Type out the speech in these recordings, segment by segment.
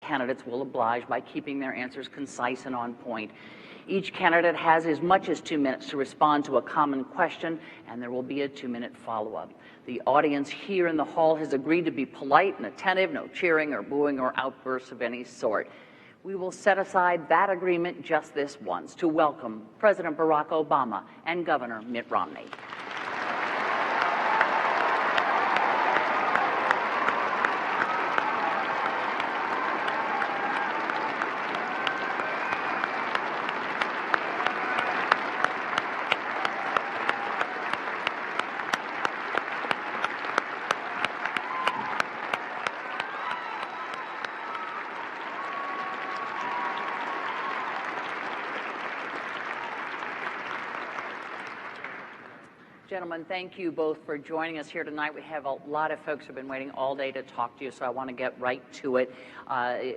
candidates will oblige by keeping their answers concise and on point. Each candidate has as much as 2 minutes to respond to a common question, and there will be a 2-minute follow-up. The audience here in the hall has agreed to be polite and attentive, no cheering or booing or outbursts of any sort. We will set aside that agreement just this once to welcome President Barack Obama and Governor Mitt Romney. Gentlemen, thank you both for joining us here tonight. We have a lot of folks who have been waiting all day to talk to you, so I want to get right to it.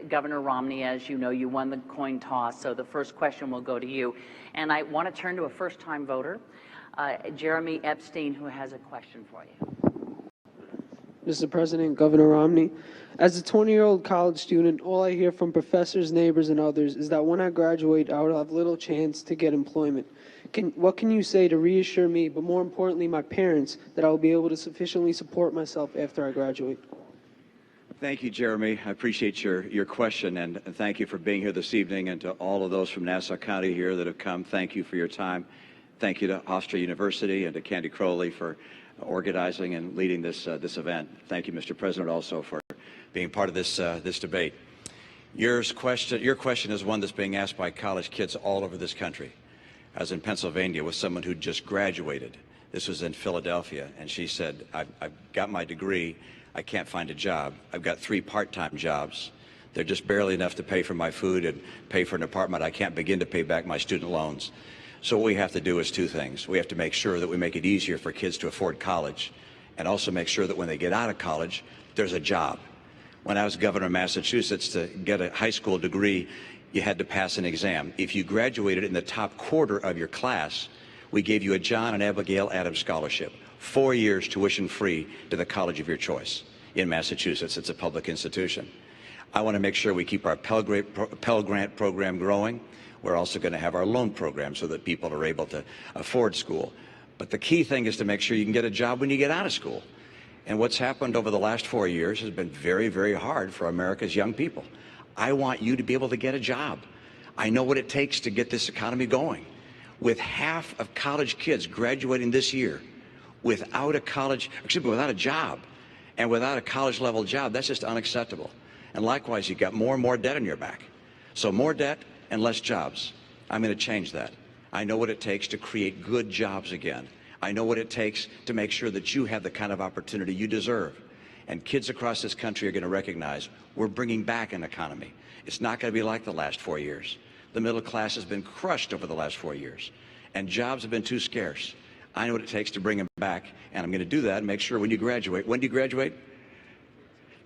Governor Romney, as you know, you won the coin toss, so the first question will go to you. And I want to turn to a first-time voter, Jeremy Epstein, who has a question for you. Mr. President, Governor Romney, as a 20-year-old college student, all I hear from professors, neighbors, and others is that when I graduate, I will have little chance to get employment. What can you say to reassure me, but more importantly, my parents, that I will be able to sufficiently support myself after I graduate? Thank you, Jeremy. I appreciate your question, and thank you for being here this evening, and to all of those from Nassau County here that have come, thank you for your time. Thank you to Hofstra University and to Candy Crowley for organizing and leading this event. Thank you, Mr. President, also for being part of this debate. Your question is one that's being asked by college kids all over this country. I was in Pennsylvania with someone who just graduated. This was in Philadelphia, and she said, I've got my degree, I can't find a job. I've got 3 part-time jobs. They're just barely enough to pay for my food and pay for an apartment. I can't begin to pay back my student loans. So what we have to do is 2 things. We have to make sure that we make it easier for kids to afford college, and also make sure that when they get out of college, there's a job. When I was governor of Massachusetts, to get a high school degree, you had to pass an exam. If you graduated in the top quarter of your class, we gave you a John and Abigail Adams scholarship, 4 years tuition free to the college of your choice in Massachusetts. It's a public institution. I want to make sure we keep our Pell Grant program growing. We're also going to have our loan program so that people are able to afford school. But the key thing is to make sure you can get a job when you get out of school. And what's happened over the last 4 years has been very, very hard for America's young people. I want you to be able to get a job. I know what it takes to get this economy going. With half of college kids graduating this year without a job, and without a college-level job, that's just unacceptable. And likewise, you've got more and more debt on your back. So more debt and less jobs. I'm going to change that. I know what it takes to create good jobs again. I know what it takes to make sure that you have the kind of opportunity you deserve. And kids across this country are going to recognize we're bringing back an economy. It's not going to be like the last 4 years. The middle class has been crushed over the last 4 years, and jobs have been too scarce. I know what it takes to bring them back, and I'm going to do that and make sure when you graduate. When do you graduate?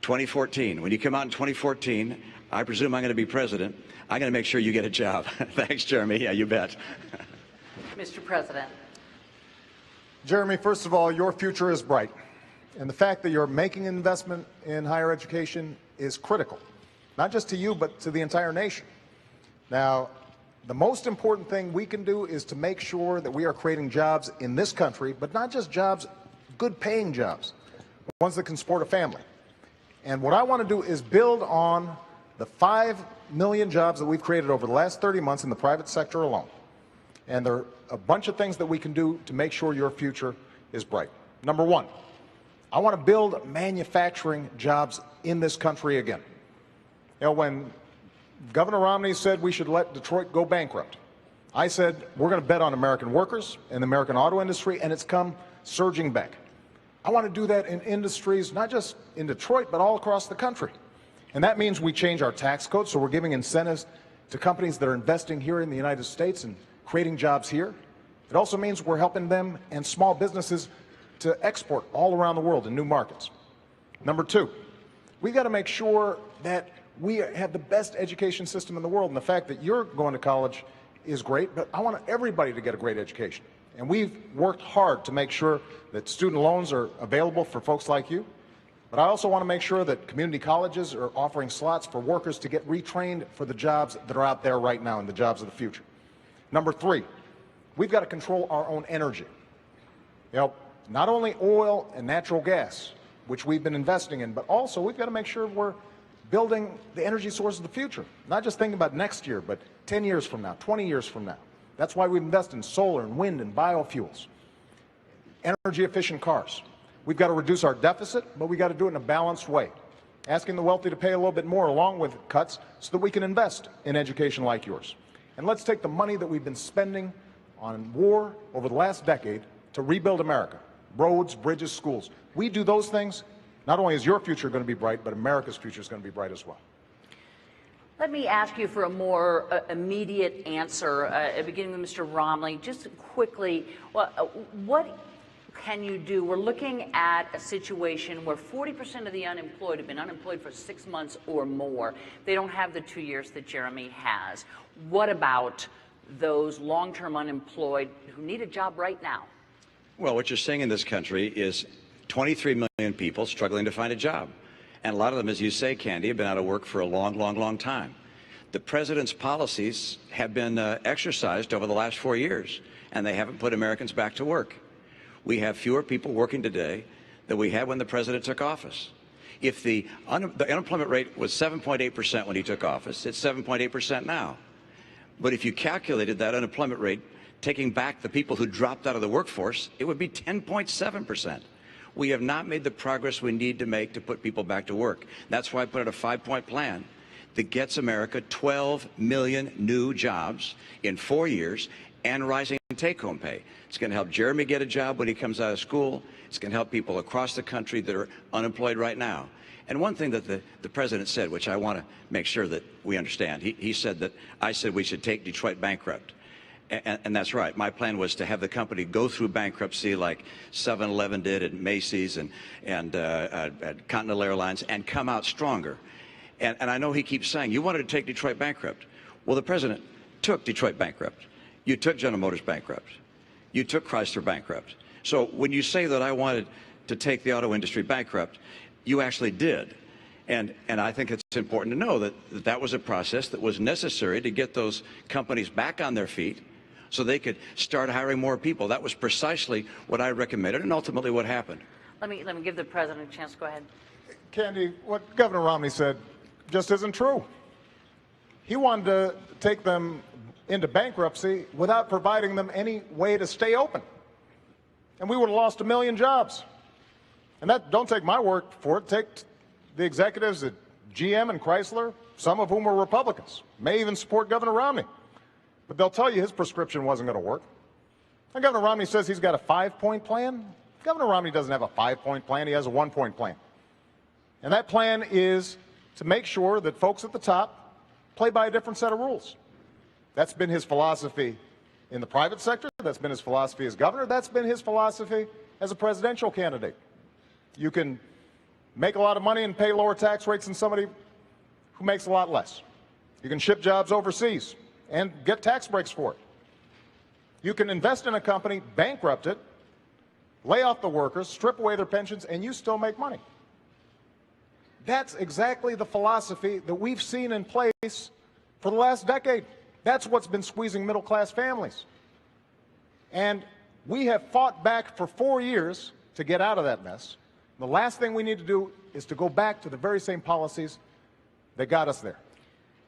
2014. When you come out in 2014, I presume I'm going to be president. I'm going to make sure you get a job. Thanks, Jeremy. Yeah, you bet. Mr. President. Jeremy, first of all, your future is bright. And the fact that you're making an investment in higher education is critical, not just to you, but to the entire nation. Now, the most important thing we can do is to make sure that we are creating jobs in this country, but not just jobs, good paying jobs, ones that can support a family. And what I want to do is build on the 5 million jobs that we've created over the last 30 months in the private sector alone. And there are a bunch of things that we can do to make sure your future is bright. Number one, I want to build manufacturing jobs in this country again. You know, when Governor Romney said we should let Detroit go bankrupt, I said we're going to bet on American workers and the American auto industry, and it's come surging back. I want to do that in industries, not just in Detroit, but all across the country. And that means we change our tax code, so we're giving incentives to companies that are investing here in the United States and creating jobs here. It also means we're helping them and small businesses to export all around the world in new markets. Number two, we've got to make sure that we have the best education system in the world. And the fact that you're going to college is great, but I want everybody to get a great education. And we've worked hard to make sure that student loans are available for folks like you. But I also want to make sure that community colleges are offering slots for workers to get retrained for the jobs that are out there right now and the jobs of the future. Number three, we've got to control our own energy. You know, not only oil and natural gas, which we've been investing in, but also we've got to make sure we're building the energy source of the future. Not just thinking about next year, but 10 years from now, 20 years from now. That's why we invest in solar and wind and biofuels, energy-efficient cars. We've got to reduce our deficit, but we've got to do it in a balanced way, asking the wealthy to pay a little bit more along with cuts so that we can invest in education like yours. And let's take the money that we've been spending on war over the last decade to rebuild America, roads, bridges, schools. We do those things, not only is your future going to be bright, but America's future is going to be bright as well. Let me ask you for a more immediate answer, beginning with Mr. Romney. Just quickly, what can you do? We're looking at a situation where 40% of the unemployed have been unemployed for 6 months or more. They don't have the 2 years that Jeremy has. What about those long-term unemployed who need a job right now? Well, what you're seeing in this country is 23 million people struggling to find a job. And a lot of them, as you say, Candy, have been out of work for a long, long, long time. The president's policies have been exercised over the last 4 years, and they haven't put Americans back to work. We have fewer people working today than we had when the president took office. If the unemployment rate was 7.8% when he took office, it's 7.8% now. But if you calculated that unemployment rate, taking back the people who dropped out of the workforce, it would be 10.7%. We have not made the progress we need to make to put people back to work. That's why I put out a 5-point plan that gets America 12 million new jobs in 4 years and rising take-home pay. It's going to help Jeremy get a job when he comes out of school. It's going to help people across the country that are unemployed right now. And one thing that the president said, which I want to make sure that we understand, he said that I said we should take Detroit bankrupt. And that's right. My plan was to have the company go through bankruptcy like 7-Eleven did at Macy's and at Continental Airlines and come out stronger. And I know he keeps saying, you wanted to take Detroit bankrupt. Well, the president took Detroit bankrupt. You took General Motors bankrupt. You took Chrysler bankrupt. So when you say that I wanted to take the auto industry bankrupt, you actually did. And I think it's important to know that was a process that was necessary to get those companies back on their feet so they could start hiring more people. That was precisely what I recommended and ultimately what happened. Let me give the president a chance to go ahead. Candy, what Governor Romney said just isn't true. He wanted to take them into bankruptcy without providing them any way to stay open. And we would have lost 1 million jobs. And that, don't take my word for it, take the executives at GM and Chrysler, some of whom were Republicans, may even support Governor Romney. But they'll tell you his prescription wasn't going to work. And Governor Romney says he's got a 5-point plan. Governor Romney doesn't have a 5-point plan. He has a 1-point plan. And that plan is to make sure that folks at the top play by a different set of rules. That's been his philosophy in the private sector. That's been his philosophy as governor. That's been his philosophy as a presidential candidate. You can make a lot of money and pay lower tax rates than somebody who makes a lot less. You can ship jobs overseas and get tax breaks for it. You can invest in a company, bankrupt it, lay off the workers, strip away their pensions, and you still make money. That's exactly the philosophy that we've seen in place for the last decade. That's what's been squeezing middle-class families. And we have fought back for 4 years to get out of that mess. The last thing we need to do is to go back to the very same policies that got us there.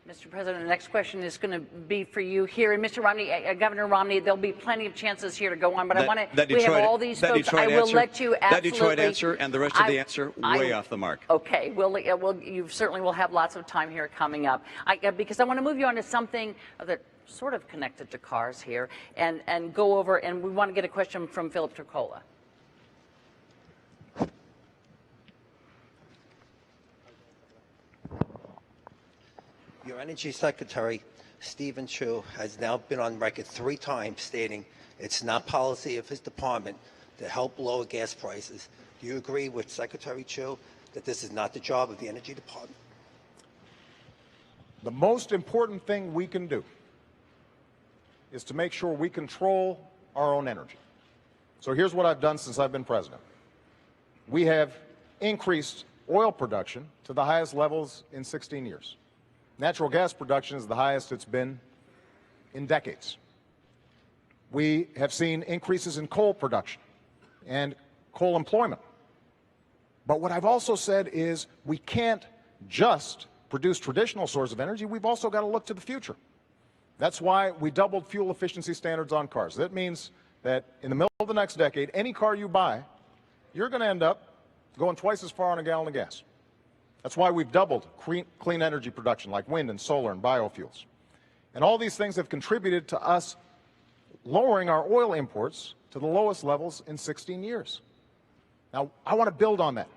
Mr. President, the next question is going to be for you here. And Mr. Romney, Governor Romney, there'll be plenty of chances here to go on, but I want to, we have all these folks. I will let you absolutely. That Detroit answer and the rest of the answer way off the mark. Okay, you certainly will have lots of time here coming up. Because I want to move you on to something that sort of connected to cars here and go over, and we want to get a question from Philip Turcola. Your Energy Secretary, Stephen Chu, has now been on record 3 times stating it's not policy of his department to help lower gas prices. Do you agree with Secretary Chu that this is not the job of the Energy Department? The most important thing we can do is to make sure we control our own energy. So here's what I've done since I've been president. We have increased oil production to the highest levels in 16 years. Natural gas production is the highest it's been in decades. We have seen increases in coal production and coal employment. But what I've also said is we can't just produce traditional sources of energy. We've also got to look to the future. That's why we doubled fuel efficiency standards on cars. That means that in the middle of the next decade, any car you buy, you're going to end up going twice as far on a gallon of gas. That's why we've doubled clean energy production like wind and solar and biofuels. And all these things have contributed to us lowering our oil imports to the lowest levels in 16 years. Now, I want to build on that.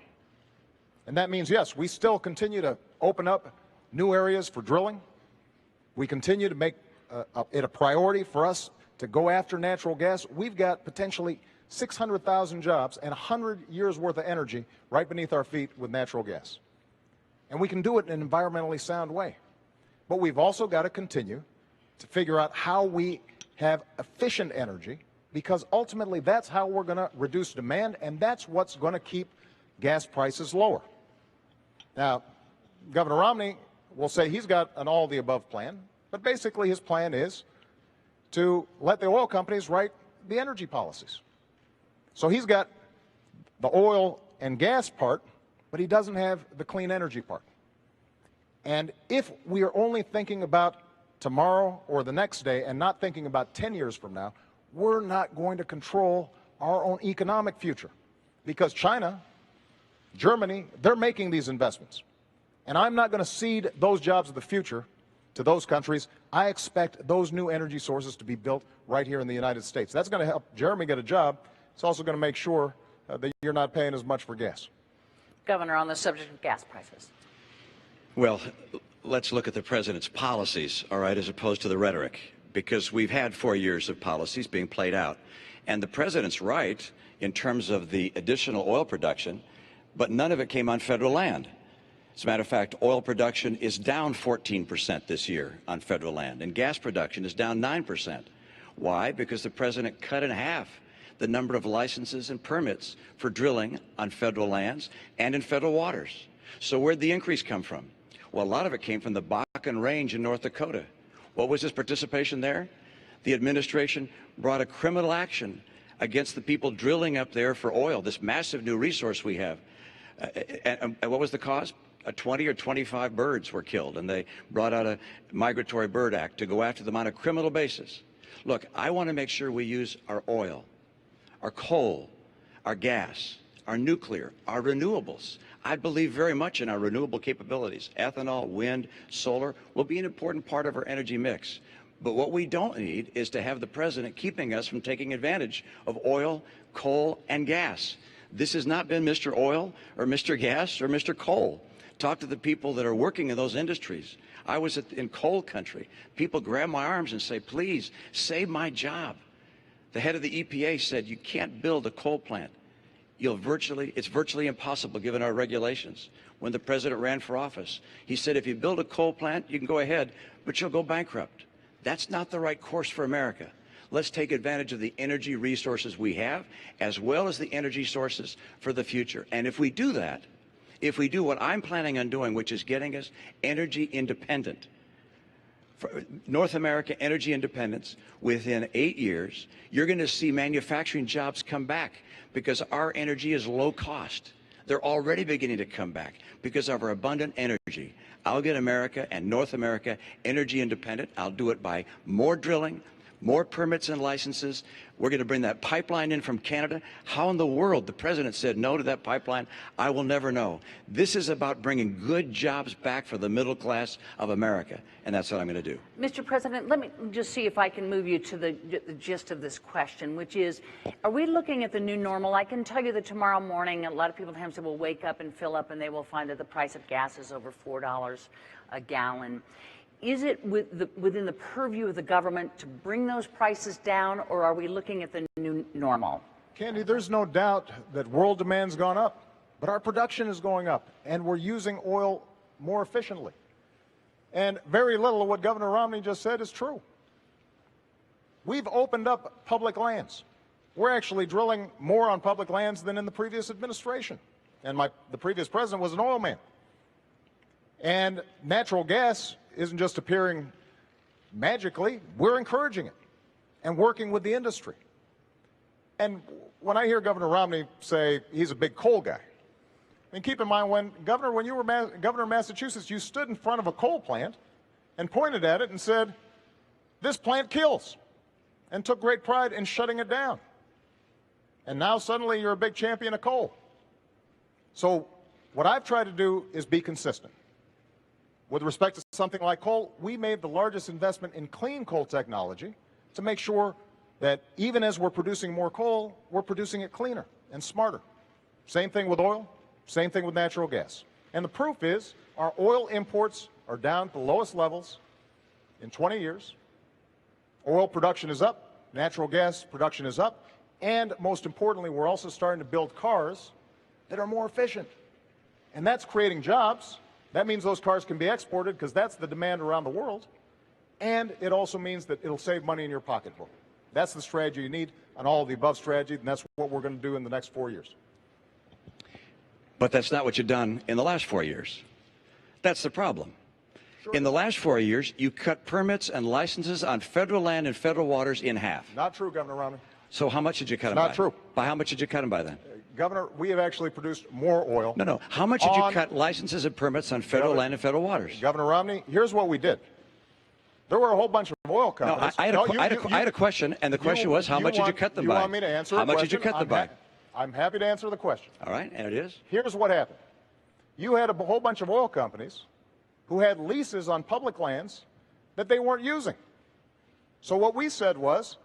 And that means, yes, we still continue to open up new areas for drilling. We continue to make it a priority for us to go after natural gas. We've got potentially 600,000 jobs and 100 years worth of energy right beneath our feet with natural gas. And we can do it in an environmentally sound way. But we've also got to continue to figure out how we have efficient energy, because ultimately that's how we're going to reduce demand, and that's what's going to keep gas prices lower. Now, Governor Romney will say he's got an all-of-the-above plan, but basically his plan is to let the oil companies write the energy policies. So he's got the oil and gas part, but he doesn't have the clean energy part. And if we are only thinking about tomorrow or the next day and not thinking about 10 years from now, we're not going to control our own economic future. Because China, Germany, they're making these investments. And I'm not going to cede those jobs of the future to those countries. I expect those new energy sources to be built right here in the United States. That's going to help Jeremy get a job. It's also going to make sure that you're not paying as much for gas. Governor, on the subject of gas prices. Well, let's look at the president's policies, all right, as opposed to the rhetoric, because we've had 4 years of policies being played out. And the president's right in terms of the additional oil production, but none of it came on federal land. As a matter of fact, oil production is down 14% this year on federal land, and gas production is down 9%. Why? Because the president cut in half the number of licenses and permits for drilling on federal lands and in federal waters. So where'd the increase come from? Well, a lot of it came from the Bakken Range in North Dakota. What was his participation there? The administration brought a criminal action against the people drilling up there for oil, this massive new resource we have. And what was the cause? 20 or 25 birds were killed, and they brought out a Migratory Bird Act to go after them on a criminal basis. Look, I want to make sure we use our oil, our coal, our gas, our nuclear, our renewables. I believe very much in our renewable capabilities. Ethanol, wind, solar will be an important part of our energy mix. But what we don't need is to have the president keeping us from taking advantage of oil, coal, and gas. This has not been Mr. Oil or Mr. Gas or Mr. Coal. Talk to the people that are working in those industries. I was in coal country. People grab my arms and say, please, save my job. The head of the EPA said, you can't build a coal plant. It's virtually impossible given our regulations. When the president ran for office, he said, if you build a coal plant, you can go ahead, but you'll go bankrupt. That's not the right course for America. Let's take advantage of the energy resources we have, as well as the energy sources for the future. And if we do that, if we do what I'm planning on doing, which is getting us energy independent, for North America energy independence, within 8 years, you're going to see manufacturing jobs come back because our energy is low cost. They're already beginning to come back because of our abundant energy. I'll get America and North America energy independent. I'll do it by more drilling, more permits and licenses. We're going to bring that pipeline in from Canada. How in the world the president said no to that pipeline, I will never know. This is about bringing good jobs back for the middle class of America, and that's what I'm going to do. Mr. President, let me just see if I can move you to the gist of this question, which is, are we looking at the new normal? I can tell you that tomorrow morning, a lot of people in Hampton will wake up and fill up, and they will find that the price of gas is over $4 a gallon. Is it within the purview of the government to bring those prices down, or are we looking at the new normal? Candy, there's no doubt that world demand's gone up, but our production is going up, and we're using oil more efficiently. And very little of what Governor Romney just said is true. We've opened up public lands. We're actually drilling more on public lands than in the previous administration. and the previous president was an oil man. And natural gas isn't just appearing magically. We're encouraging it and working with the industry. And when I hear Governor Romney say he's a big coal guy, I mean, keep in mind, when you were governor of Massachusetts, you stood in front of a coal plant and pointed at it and said, this plant kills, and took great pride in shutting it down. And now suddenly you're a big champion of coal. So what I've tried to do is be consistent. With respect to something like coal, we made the largest investment in clean coal technology to make sure that even as we're producing more coal, we're producing it cleaner and smarter. Same thing with oil, same thing with natural gas. And the proof is our oil imports are down to the lowest levels in 20 years. Oil production is up, natural gas production is up, and most importantly, we're also starting to build cars that are more efficient. And that's creating jobs. That means those cars can be exported because that's the demand around the world. And it also means that it'll save money in your pocketbook. That's the strategy you need on all of the above strategy, and that's what we're going to do in the next 4 years. But that's not what you've done in the last 4 years. That's the problem. Sure. In the last 4 years, you cut permits and licenses on federal land and federal waters in half. Not true, Governor Romney. So how much did you cut them by? Not true. By how much did you cut them by then? Governor, we have actually produced more oil. No. How much did you cut licenses and permits on federal land and federal waters? Governor Romney, here's what we did. There were a whole bunch of oil companies. I had a question, and the question was, how much did you cut them by? You want me to answer How the much did you question? cut them by? I'm happy to answer the question. All right, and it is? Here's what happened. You had a whole bunch of oil companies who had leases on public lands that they weren't using. So what we said was,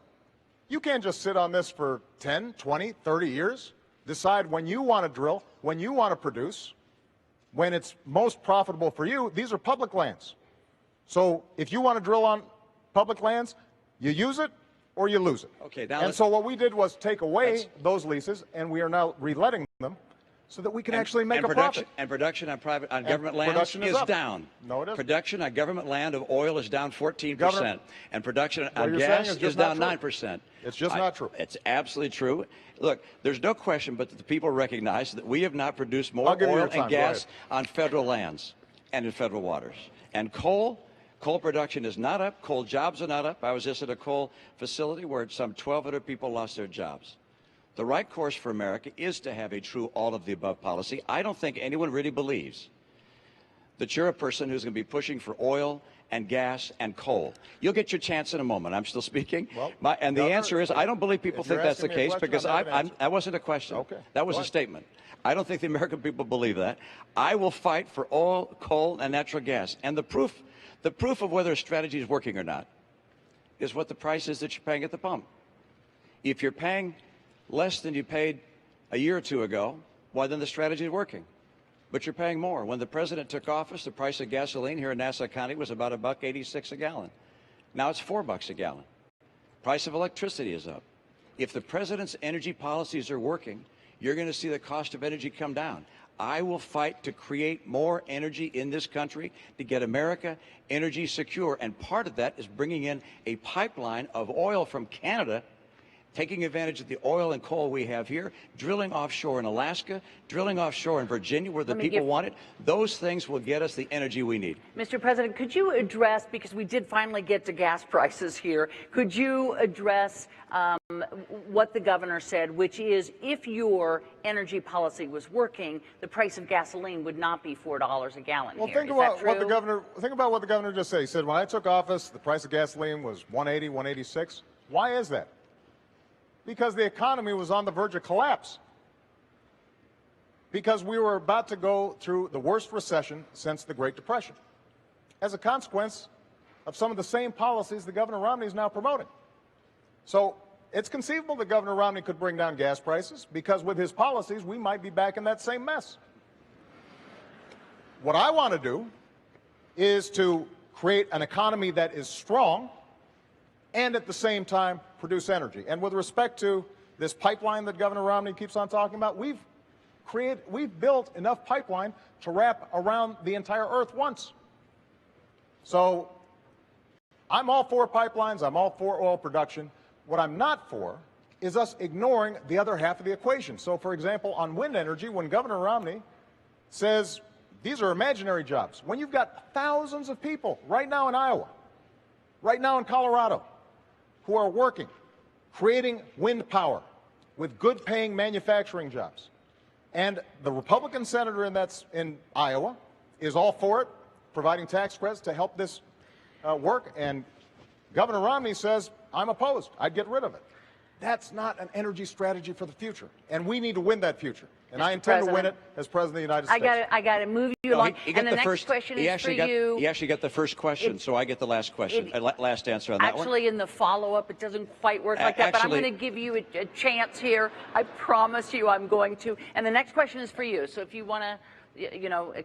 you can't just sit on this for 10, 20, 30 years, decide when you want to drill, when you want to produce, when it's most profitable for you. These are public lands. So if you want to drill on public lands, you use it or you lose it. Okay, now and so what we did was take away those leases, and we are now reletting them so that we can actually make a profit. And production on government lands is down. No, it isn't. Production on government land of oil is down 14%. Governor, and production what on you're gas saying is down not true. 9%. It's just not true. It's absolutely true. Look, there's no question but that the people recognize that we have not produced more I'll give you oil your time. and gas on federal lands and in federal waters. And coal production is not up. Coal jobs are not up. I was just at a coal facility where some 1,200 people lost their jobs. The right course for America is to have a true all-of-the-above policy. I don't think anyone really believes that you're a person who's going to be pushing for oil and gas and coal. You'll get your chance in a moment. I'm still speaking. Well, And the Governor, answer is, I don't believe people think that's the case because that wasn't a question. Okay. That was a statement. I don't think the American people believe that. I will fight for oil, coal, and natural gas. And the proof of whether a strategy is working or not is what the price is that you're paying at the pump. If you're paying less than you paid a year or two ago, well, then the strategy is working. But you're paying more. When the president took office, the price of gasoline here in Nassau County was about $1.86 a gallon. Now it's $4 a gallon. Price of electricity is up. If the president's energy policies are working, you're going to see the cost of energy come down. I will fight to create more energy in this country to get America energy secure. And part of that is bringing in a pipeline of oil from Canada, taking advantage of the oil and coal we have here, drilling offshore in Alaska, drilling offshore in Virginia where the people want it. Those things will get us the energy we need. Mr. President, could you address, because we did finally get to gas prices here, could you address what the governor said, which is if your energy policy was working, the price of gasoline would not be $4 a gallon Well, here. think about what the governor just said. He said, when I took office, the price of gasoline was $1.80, $1.86. Why is that? Because the economy was on the verge of collapse. Because we were about to go through the worst recession since the Great Depression, as a consequence of some of the same policies that Governor Romney is now promoting. So it's conceivable that Governor Romney could bring down gas prices, because with his policies, we might be back in that same mess. What I want to do is to create an economy that is strong and at the same time produce energy. And with respect to this pipeline that Governor Romney keeps on talking about, we've built enough pipeline to wrap around the entire earth once. So I'm all for pipelines, I'm all for oil production. What I'm not for is us ignoring the other half of the equation. So, for example, on wind energy, when Governor Romney says these are imaginary jobs, when you've got thousands of people right now in Iowa, right now in Colorado, who are working, creating wind power with good-paying manufacturing jobs, and the Republican senator in Iowa is all for it, providing tax credits to help this work, and Governor Romney says, I'm opposed, I'd get rid of it. That's not an energy strategy for the future, and we need to win that future. And I intend to win it as President of the United States. I got to move you along. And the next question is for you. He actually got the first question, so I get the last question, last answer on that one. Actually, in the follow-up, it doesn't quite work like that, but I'm going to give you a chance here. I promise you I'm going to. And the next question is for you. So if you want to,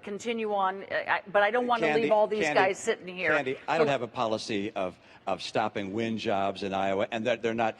continue on, but I don't want to leave all these guys sitting here. Candy, I don't have a policy of stopping wind jobs in Iowa, and that they're not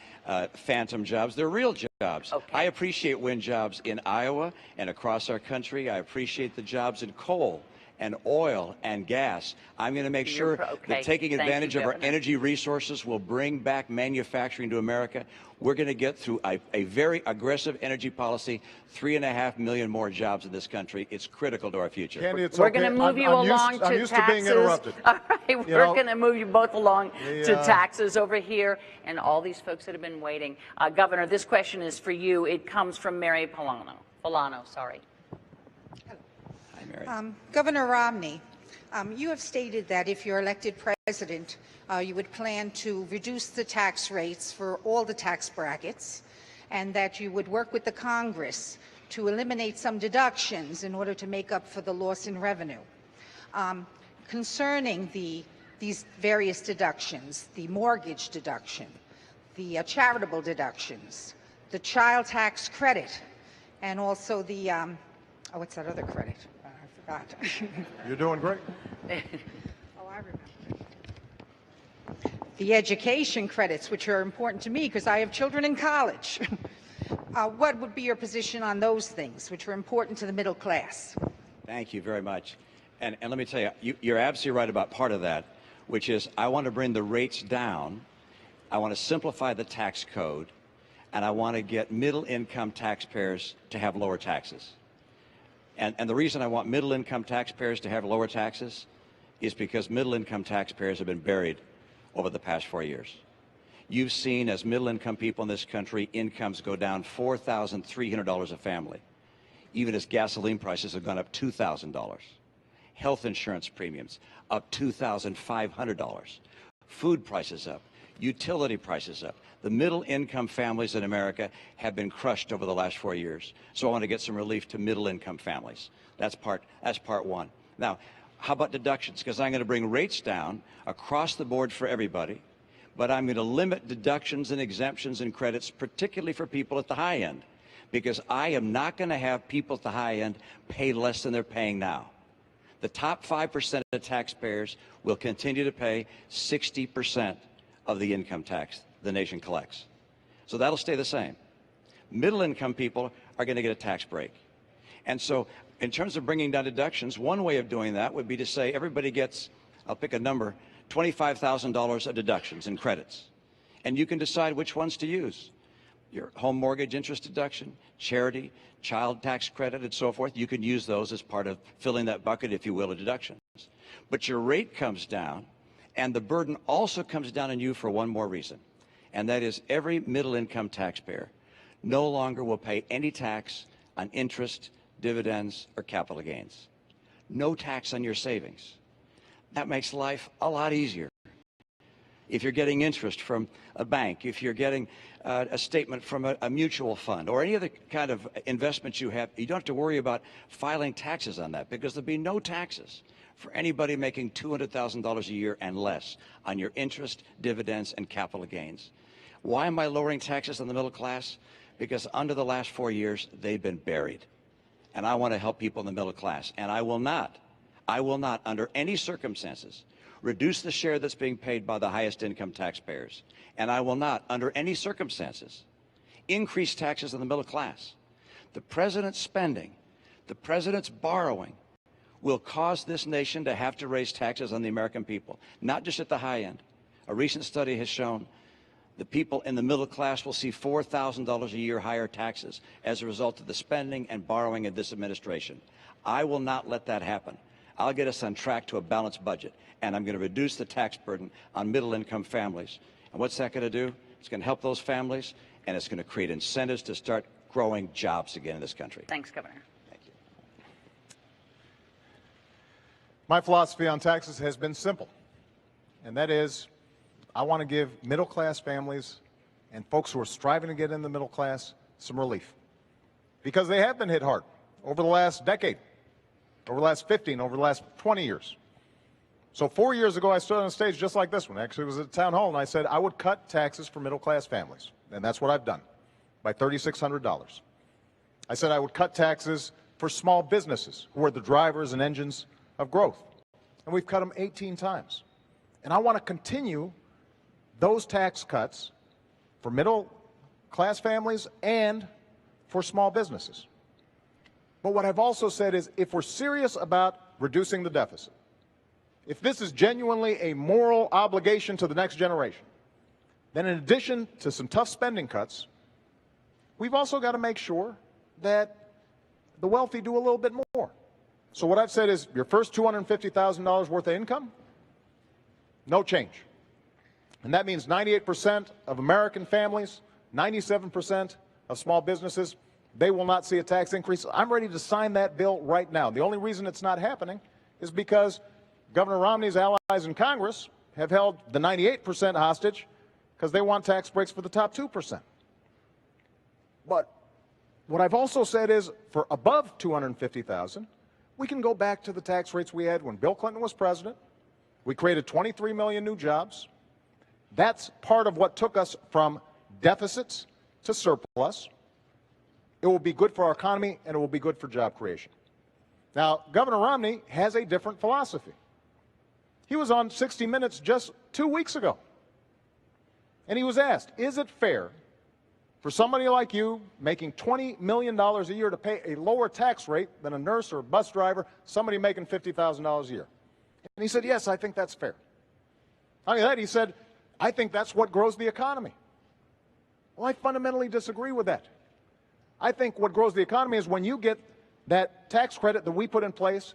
phantom jobs. They're real jobs. Okay. I appreciate wind jobs in Iowa and across our country. I appreciate the jobs in coal and oil and gas. I'm going to make sure that taking advantage of our energy resources will bring back manufacturing to America. We're going to get through a very aggressive energy policy, 3.5 million more jobs in this country. It's critical to our future. Candy, it's we're okay. going to move you along to I'm used taxes. to being interrupted. All right, we're going to move you both along to taxes over here, and all these folks that have been waiting. Governor, this question is for you. It comes from Mary Polano, sorry. Governor Romney, you have stated that if you're elected president, you would plan to reduce the tax rates for all the tax brackets, and that you would work with the Congress to eliminate some deductions in order to make up for the loss in revenue. Concerning these various deductions, the mortgage deduction, the charitable deductions, the child tax credit, and also the, what's that other credit? I forgot. You're doing great. Oh, I remember. The education credits, which are important to me because I have children in college. What would be your position on those things, which are important to the middle class? Thank you very much. And let me tell you, you're absolutely right about part of that, which is I want to bring the rates down. I want to simplify the tax code, and I want to get middle-income taxpayers to have lower taxes. And the reason I want middle-income taxpayers to have lower taxes is because middle-income taxpayers have been buried over the past 4 years. You've seen, as middle-income people in this country, incomes go down $4,300 a family, even as gasoline prices have gone up $2,000. Health insurance premiums up $2,500. Food prices up. Utility prices up. The middle-income families in America have been crushed over the last 4 years. So I want to get some relief to middle-income families. That's part one. Now, how about deductions? Because I'm going to bring rates down across the board for everybody, but I'm going to limit deductions and exemptions and credits, particularly for people at the high end, because I am not going to have people at the high end pay less than they're paying now. The top 5% of taxpayers will continue to pay 60% of the income tax the nation collects. So that'll stay the same. Middle-income people are going to get a tax break. And so in terms of bringing down deductions, one way of doing that would be to say everybody gets, I'll pick a number, $25,000 of deductions and credits. And you can decide which ones to use. Your home mortgage interest deduction, charity, child tax credit, and so forth. You can use those as part of filling that bucket, if you will, of deductions. But your rate comes down, and the burden also comes down on you for one more reason, and that is every middle-income taxpayer no longer will pay any tax on interest, dividends, or capital gains. No tax on your savings. That makes life a lot easier. If you're getting interest from a bank, if you're getting a statement from a mutual fund, or any other kind of investments you have, you don't have to worry about filing taxes on that, because there'll be no taxes for anybody making $200,000 a year and less on your interest, dividends, and capital gains. Why am I lowering taxes on the middle class? Because under the last 4 years, they've been buried. And I want to help people in the middle class. And I will not, under any circumstances, reduce the share that's being paid by the highest income taxpayers. And I will not, under any circumstances, increase taxes on the middle class. The president's spending, the president's borrowing, will cause this nation to have to raise taxes on the American people, not just at the high end. A recent study has shown The people in the middle class will see $4,000 a year higher taxes as a result of the spending and borrowing of this administration. I will not let that happen. I'll get us on track to a balanced budget, and I'm going to reduce the tax burden on middle-income families. And what's that going to do? It's going to help those families, and it's going to create incentives to start growing jobs again in this country. Thanks, Governor. Thank you. My philosophy on taxes has been simple, and that is I want to give middle-class families and folks who are striving to get in the middle class some relief, because they have been hit hard over the last decade, over the last 15, over the last 20 years. So 4 years ago, I stood on a stage just like this one. Actually, it was at a town hall, and I said I would cut taxes for middle-class families, and that's what I've done, by $3,600. I said I would cut taxes for small businesses, who are the drivers and engines of growth, and we've cut them 18 times. And I want to continue those tax cuts for middle-class families and for small businesses. But what I've also said is, if we're serious about reducing the deficit, if this is genuinely a moral obligation to the next generation, then in addition to some tough spending cuts, we've also got to make sure that the wealthy do a little bit more. So what I've said is, your first $250,000 worth of income, no change. And that means 98% of American families, 97% of small businesses, they will not see a tax increase. I'm ready to sign that bill right now. The only reason it's not happening is because Governor Romney's allies in Congress have held the 98% hostage because they want tax breaks for the top 2%. But what I've also said is, for above $250,000, we can go back to the tax rates we had when Bill Clinton was president. We created 23 million new jobs. That's part of what took us from deficits to surplus. It will be good for our economy, and it will be good for job creation. Now, Governor Romney has a different philosophy. He was on 60 Minutes just 2 weeks ago, and he was asked, is it fair for somebody like you making $20 million a year to pay a lower tax rate than a nurse or a bus driver, somebody making $50,000 a year? And he said, yes, I think that's fair. Not only that, he said, I think that's what grows the economy. Well, I fundamentally disagree with that. I think what grows the economy is when you get that tax credit that we put in place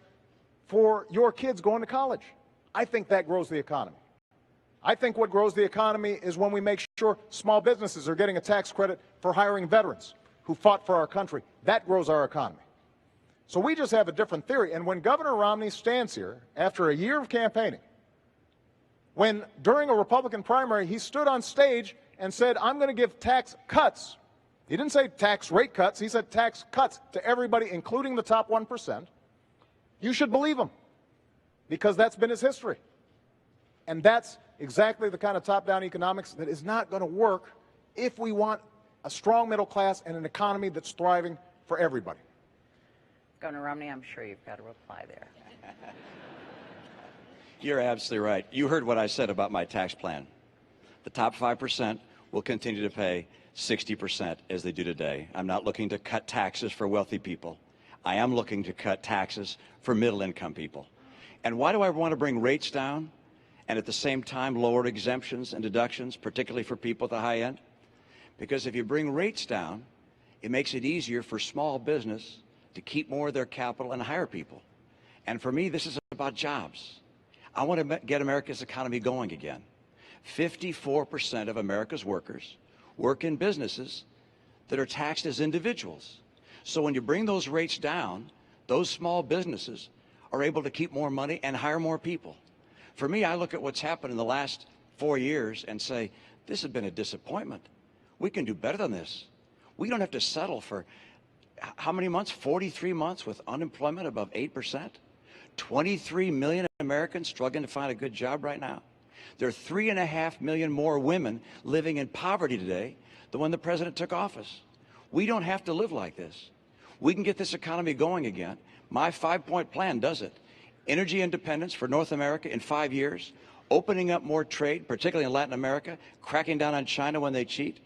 for your kids going to college. I think that grows the economy. I think what grows the economy is when we make sure small businesses are getting a tax credit for hiring veterans who fought for our country. That grows our economy. So we just have a different theory. And when Governor Romney stands here after a year of campaigning, when during a Republican primary he stood on stage and said, I'm going to give tax cuts. He didn't say tax rate cuts. He said tax cuts to everybody, including the top 1%. You should believe him, because that's been his history. And that's exactly the kind of top-down economics that is not going to work if we want a strong middle class and an economy that's thriving for everybody. Governor Romney, I'm sure you've got a reply there. You're absolutely right. You heard what I said about my tax plan. The top 5% will continue to pay 60% as they do today. I'm not looking to cut taxes for wealthy people. I am looking to cut taxes for middle-income people. And why do I want to bring rates down and at the same time lower exemptions and deductions, particularly for people at the high end? Because if you bring rates down, it makes it easier for small business to keep more of their capital and hire people. And for me, this is about jobs. I want to get America's economy going again. 54% of America's workers work in businesses that are taxed as individuals. So when you bring those rates down, those small businesses are able to keep more money and hire more people. For me, I look at what's happened in the last 4 years and say, this has been a disappointment. We can do better than this. We don't have to settle for how many months? 43 months with unemployment above 8%. 23 million Americans struggling to find a good job right now. There are 3.5 million more women living in poverty today than when the president took office. We don't have to live like this. We can get this economy going again. My 5-point plan does it. Energy independence for North America in 5 years, opening up more trade, particularly in Latin America, cracking down on China when they cheat,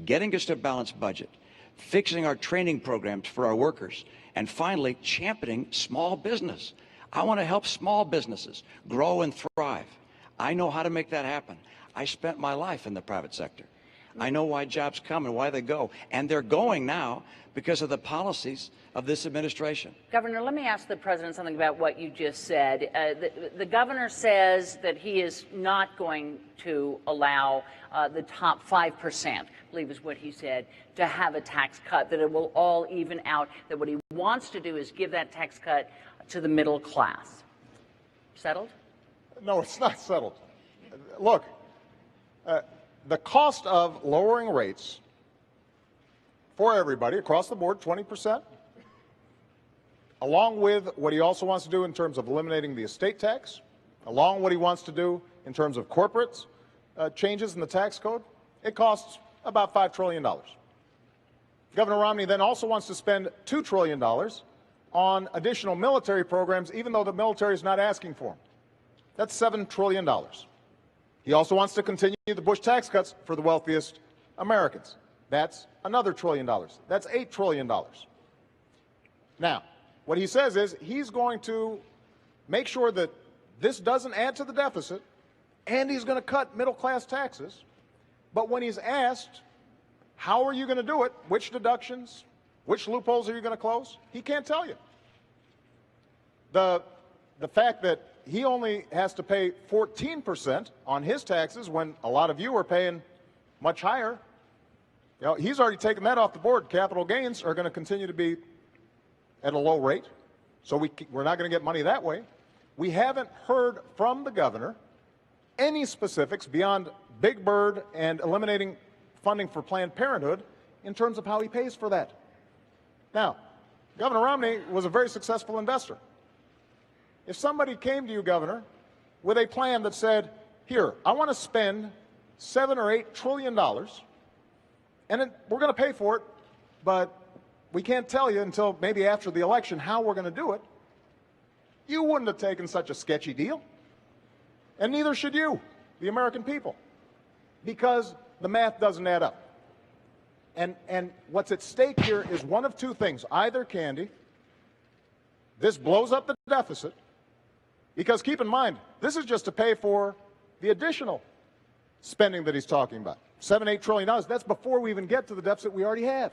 getting us to a balanced budget, fixing our training programs for our workers, and finally championing small business. I want to help small businesses grow and thrive. I know how to make that happen. I spent my life in the private sector. I know why jobs come and why they go. And they're going now because of the policies of this administration. Governor, let me ask the president something about what you just said. The governor says that he is not going to allow the top 5%, I believe is what he said, to have a tax cut, that it will all even out, that what he wants to do is give that tax cut to the middle class. Settled? No, it's not settled. Look, the cost of lowering rates for everybody across the board, 20%, along with what he also wants to do in terms of eliminating the estate tax, along with what he wants to do in terms of corporates, changes in the tax code, it costs about $5 trillion. Governor Romney then also wants to spend $2 trillion on additional military programs, even though the military is not asking for them. That's $7 trillion. He also wants to continue the Bush tax cuts for the wealthiest Americans. That's another $1 trillion. That's $8 trillion. Now, what he says is he's going to make sure that this doesn't add to the deficit, and he's going to cut middle-class taxes. But when he's asked, how are you going to do it, which deductions, which loopholes are you going to close, he can't tell you. The fact that he only has to pay 14% on his taxes when a lot of you are paying much higher, you know, he's already taken that off the board. Capital gains are going to continue to be at a low rate, so we're not going to get money that way. We haven't heard from the governor any specifics beyond Big Bird and eliminating funding for Planned Parenthood in terms of how he pays for that. Now, Governor Romney was a very successful investor. If somebody came to you, Governor, with a plan that said, here, I want to spend $7 or $8 trillion, and we're going to pay for it, but we can't tell you until maybe after the election how we're going to do it, you wouldn't have taken such a sketchy deal. And neither should you, the American people, because the math doesn't add up. And what's at stake here is one of two things. Either, Candy, this blows up the deficit, because keep in mind, this is just to pay for the additional spending that he's talking about. $7, $8 trillion, that's before we even get to the deficit we already have.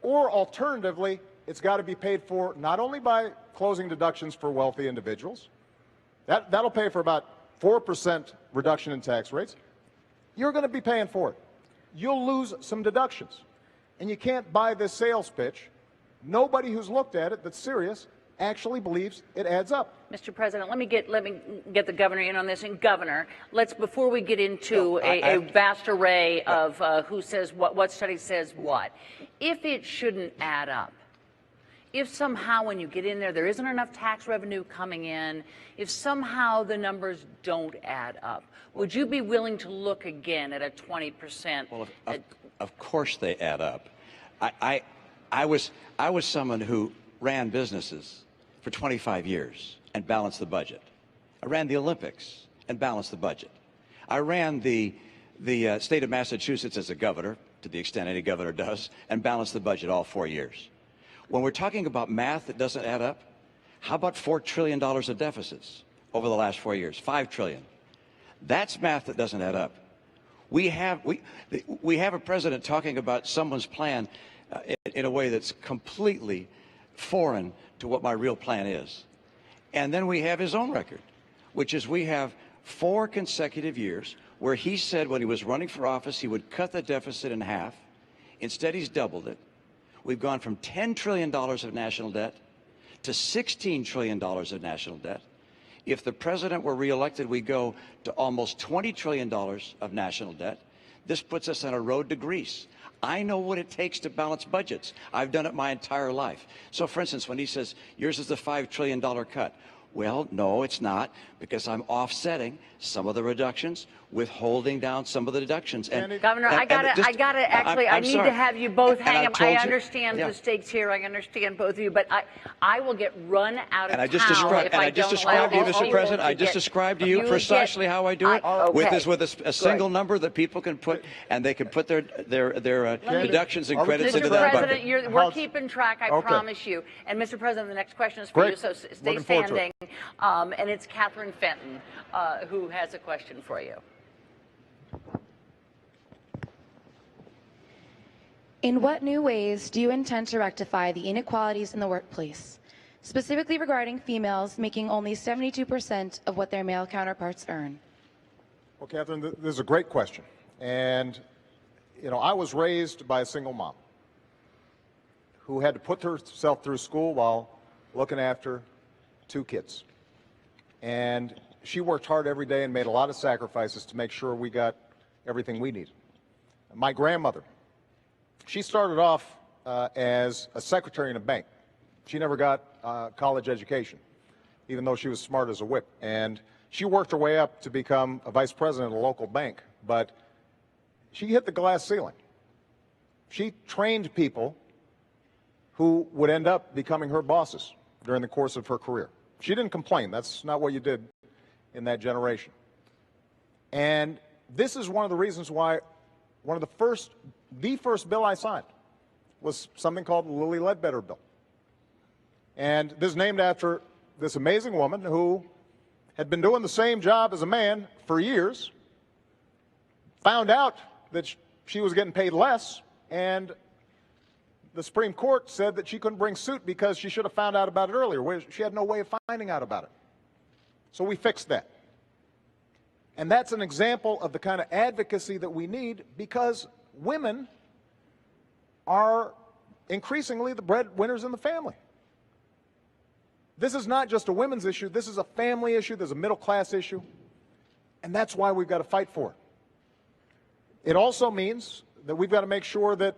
Or alternatively, it's got to be paid for not only by closing deductions for wealthy individuals, that'll pay for about 4% reduction in tax rates. You're going to be paying for it. You'll lose some deductions. And you can't buy this sales pitch. Nobody who's looked at it that's serious actually believes it adds up. Mr. President, let me get the governor in on this. And Governor, let's, before we get into a vast array of who says what study says what, if it shouldn't add up, if somehow when you get in there isn't enough tax revenue coming in, if somehow the numbers don't add up, would you be willing to look again at a 20%? Well, of course they add up. I was someone who ran businesses for 25 years and balanced the budget. I ran the Olympics and balanced the budget. I ran the state of Massachusetts as a governor, to the extent any governor does, and balanced the budget all 4 years. When we're talking about math that doesn't add up, how about $4 trillion of deficits over the last 4 years? $5 trillion. That's math that doesn't add up. We have a president talking about someone's plan in a way that's completely foreign to what my real plan is. And then we have his own record, which is we have 4 consecutive years where he said when he was running for office he would cut the deficit in half. Instead, he's doubled it. We've gone from $10 trillion of national debt to $16 trillion of national debt. If the president were reelected, we go to almost $20 trillion of national debt. This puts us on a road to Greece. I know what it takes to balance budgets. I've done it my entire life. So, for instance, when he says, yours is the $5 trillion cut, well, no, it's not, because I'm offsetting some of the reductions with holding down some of the deductions. And Governor, I need to have you both hang up. I understand the stakes here. I understand both of you, but I will get run out of town if I don't described to you, allow Mr. President, I just described to you precisely how I do it with a single number that people can put, and they can put their deductions and credits into that bucket. Mr. President, we're keeping track, I promise you. And Mr. President, the next question is for you, so stay standing. And it's Catherine Fenton who has a question for you. In what new ways do you intend to rectify the inequalities in the workplace, specifically regarding females making only 72% of what their male counterparts earn? Well, Catherine, this is a great question. And, you know, I was raised by a single mom who had to put herself through school while looking after 2 kids. And she worked hard every day and made a lot of sacrifices to make sure we got everything we needed. My grandmother, she started off as a secretary in a bank. She never got college education, even though she was smart as a whip. And she worked her way up to become a vice president of a local bank, but she hit the glass ceiling. She trained people who would end up becoming her bosses during the course of her career. She didn't complain. That's not what you did in that generation. And this is one of the reasons why the first bill I signed was something called the Lilly Ledbetter Bill. And this is named after this amazing woman who had been doing the same job as a man for years, found out that she was getting paid less, and the Supreme Court said that she couldn't bring suit because she should have found out about it earlier. She had no way of finding out about it. So we fixed that. And that's an example of the kind of advocacy that we need, because women are increasingly the breadwinners in the family. This is not just a women's issue. This is a family issue. There's a middle-class issue. And that's why we've got to fight for it. It also means that we've got to make sure that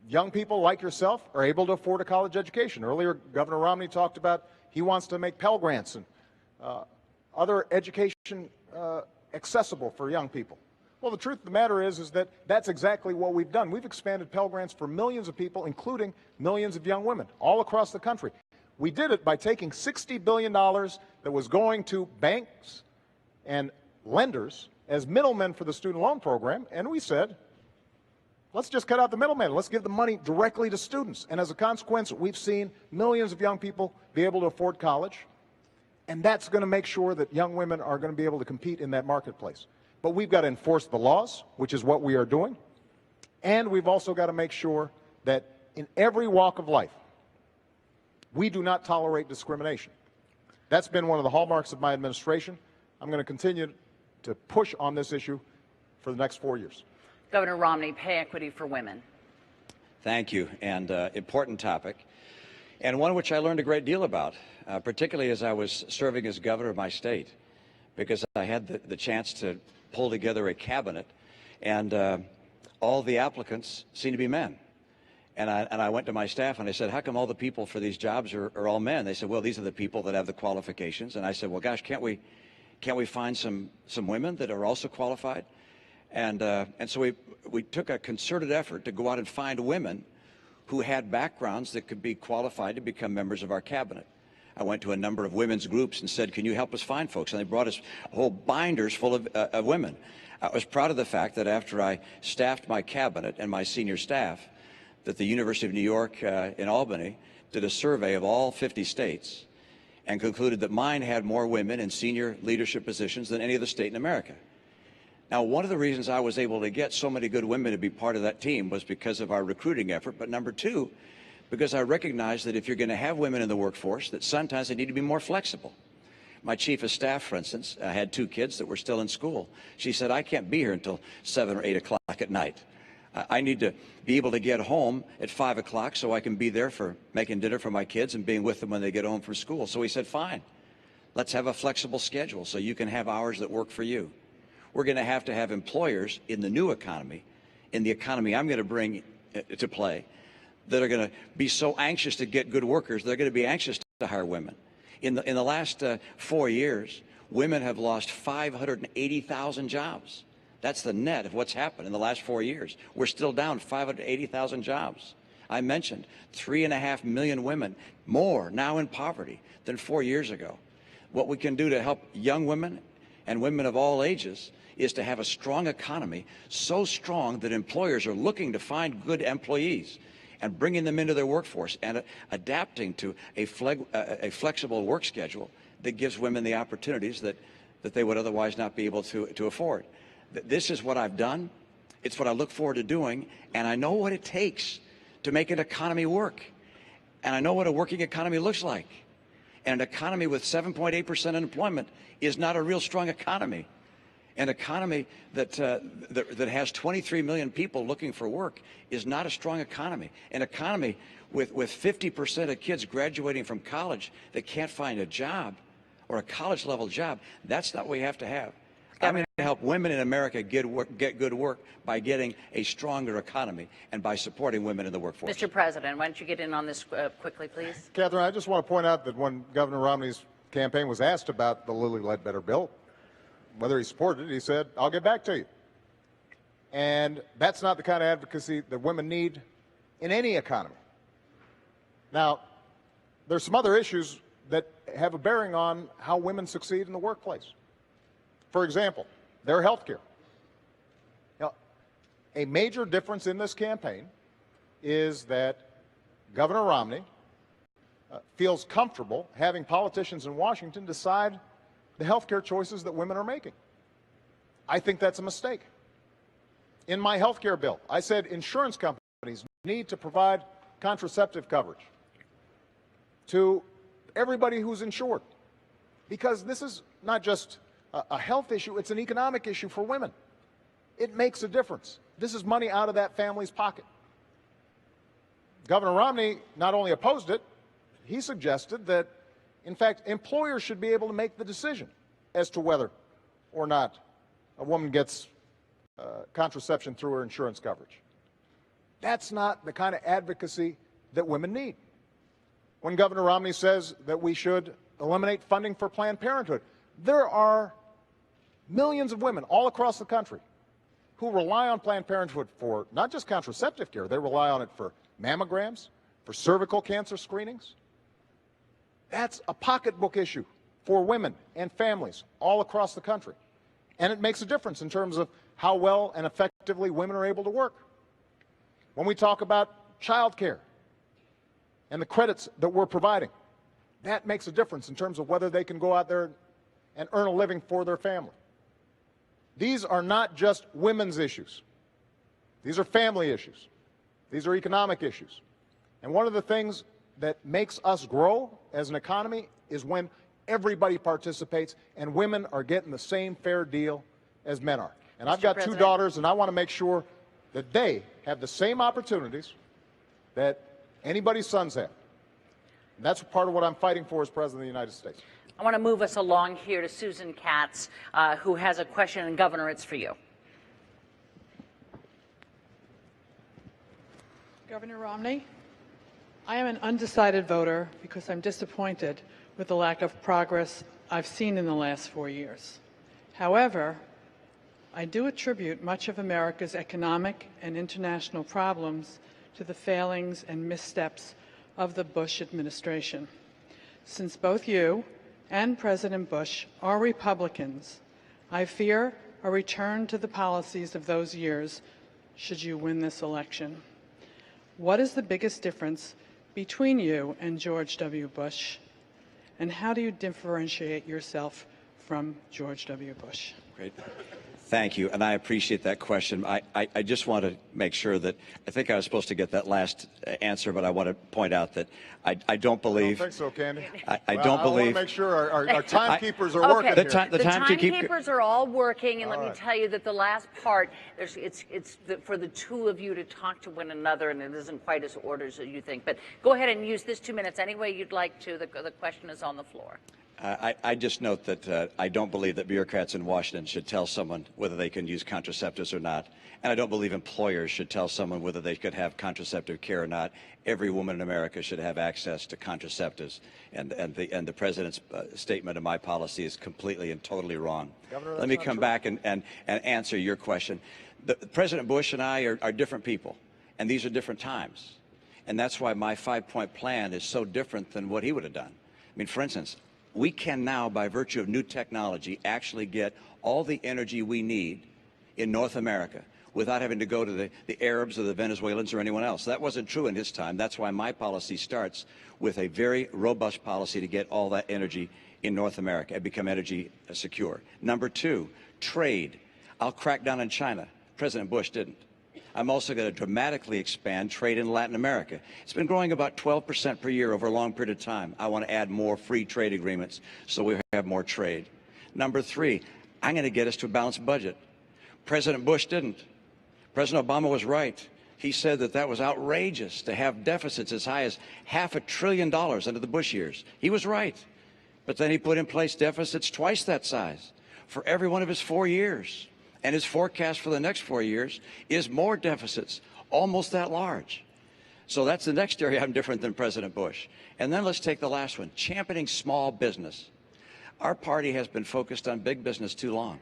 young people like yourself are able to afford a college education. Earlier, Governor Romney talked about he wants to make Pell Grants and other education accessible for young people. Well, the truth of the matter is that that's exactly what we've done. We've expanded Pell Grants for millions of people, including millions of young women all across the country. We did it by taking $60 billion that was going to banks and lenders as middlemen for the student loan program, and we said, let's just cut out the middleman. Let's give the money directly to students. And as a consequence, we've seen millions of young people be able to afford college, and that's going to make sure that young women are going to be able to compete in that marketplace. But we've got to enforce the laws, which is what we are doing, and we've also got to make sure that in every walk of life, we do not tolerate discrimination. That's been one of the hallmarks of my administration. I'm going to continue to push on this issue for the next 4 years. Governor Romney, pay equity for women. Thank you, and important topic, and one which I learned a great deal about, particularly as I was serving as governor of my state, because I had the chance to pull together a cabinet, and all the applicants seemed to be men. And I went to my staff and I said, how come all the people for these jobs are all men? They said, well, these are the people that have the qualifications. And I said, well, gosh, can't we find some women that are also qualified? And so we took a concerted effort to go out and find women who had backgrounds that could be qualified to become members of our cabinet. I went to a number of women's groups and said, can you help us find folks? And they brought us whole binders full of women. I was proud of the fact that after I staffed my cabinet and my senior staff, that the University of New York in Albany did a survey of all 50 states and concluded that mine had more women in senior leadership positions than any other state in America. Now, one of the reasons I was able to get so many good women to be part of that team was because of our recruiting effort, but number two, because I recognized that if you're going to have women in the workforce, that sometimes they need to be more flexible. My chief of staff, for instance, had 2 kids that were still in school. She said, I can't be here until 7 or 8 o'clock at night. I need to be able to get home at 5 o'clock so I can be there for making dinner for my kids and being with them when they get home from school. So we said, fine, let's have a flexible schedule so you can have hours that work for you. We're going to have employers in the new economy, in the economy I'm going to bring to play, that are going to be so anxious to get good workers, they're going to be anxious to hire women. In the last 4 years, women have lost 580,000 jobs. That's the net of what's happened in the last 4 years. We're still down 580,000 jobs. I mentioned 3.5 million women more now in poverty than 4 years ago. What we can do to help young women and women of all ages is to have a strong economy, so strong that employers are looking to find good employees and bringing them into their workforce and adapting to a flexible work schedule that gives women the opportunities that they would otherwise not be able to afford. This is what I've done, It's what I look forward to doing, and I know what it takes to make an economy work. And I know what a working economy looks like. And an economy with 7.8% unemployment is not a real strong economy. An economy that has 23 million people looking for work is not a strong economy. An economy with 50% of kids graduating from college that can't find a job or a college-level job, that's not what we have to have. I'm going to help women in America get good work by getting a stronger economy and by supporting women in the workforce. Mr. President, why don't you get in on this quickly, please? Catherine, I just want to point out that when Governor Romney's campaign was asked about the Lilly Ledbetter bill, whether he supported it, he said, "I'll get back to you." And that's not the kind of advocacy that women need in any economy. Now, there's some other issues that have a bearing on how women succeed in the workplace. For example, their health care. Now, a major difference in this campaign is that Governor Romney feels comfortable having politicians in Washington decide the health care choices that women are making. I think that's a mistake. In my health care bill, I said insurance companies need to provide contraceptive coverage to everybody who's insured, because this is not just a health issue, it's an economic issue for women. It makes a difference. This is money out of that family's pocket. Governor Romney not only opposed it, he suggested that, in fact, employers should be able to make the decision as to whether or not a woman gets contraception through her insurance coverage. That's not the kind of advocacy that women need. When Governor Romney says that we should eliminate funding for Planned Parenthood, there are millions of women all across the country who rely on Planned Parenthood for not just contraceptive care, they rely on it for mammograms, for cervical cancer screenings. That's a pocketbook issue for women and families all across the country. And it makes a difference in terms of how well and effectively women are able to work. When we talk about child care and the credits that we're providing, that makes a difference in terms of whether they can go out there and earn a living for their family. These are not just women's issues. These are family issues. These are economic issues. And one of the things that makes us grow as an economy is when everybody participates and women are getting the same fair deal as men are. And I've got two daughters, and I want to make sure that they have the same opportunities that anybody's sons have. And that's part of what I'm fighting for as President of the United States. I want to move us along here to Susan Katz, who has a question, and Governor, it's for you. Governor Romney, I am an undecided voter because I'm disappointed with the lack of progress I've seen in the last 4 years. However, I do attribute much of America's economic and international problems to the failings and missteps of the Bush administration. Since both you and President Bush are Republicans, I fear a return to the policies of those years should you win this election. What is the biggest difference between you and George W. Bush, and how do you differentiate yourself from George W. Bush? Great. Thank you, and I appreciate that question. I just want to make sure that I think I was supposed to get that last answer, but I want to point out that I don't believe. I don't think so, Candy. I don't believe. I want to make sure our timekeepers are working Okay. here. The timekeepers are all working, and let me tell you that the last part, it's for the two of you to talk to one another, and it isn't quite as ordered as you think. But go ahead and use this 2 minutes any way you'd like to. The question is on the floor. I just note that I don't believe that bureaucrats in Washington should tell someone whether they can use contraceptives or not. And I don't believe employers should tell someone whether they could have contraceptive care or not. Every woman in America should have access to contraceptives. And the President's statement of my policy is completely and totally wrong. Governor, let me come back and answer your question. President Bush and I are different people, and these are different times. And that's why my 5-point plan is so different than what he would have done. I mean, for instance, we can now, by virtue of new technology, actually get all the energy we need in North America without having to go to the Arabs or the Venezuelans or anyone else. That wasn't true in his time. That's why my policy starts with a very robust policy to get all that energy in North America and become energy secure. Number two, trade. I'll crack down on China. President Bush didn't. I'm also going to dramatically expand trade in Latin America. It's been growing about 12% per year over a long period of time. I want to add more free trade agreements so we have more trade. Number three, I'm going to get us to a balanced budget. President Bush didn't. President Obama was right. He said that that was outrageous to have deficits as high as $500 billion under the Bush years. He was right. But then he put in place deficits twice that size for every one of his 4 years. And his forecast for the next 4 years is more deficits, almost that large. So that's the next area I'm different than President Bush. And then let's take the last one, championing small business. Our party has been focused on big business too long.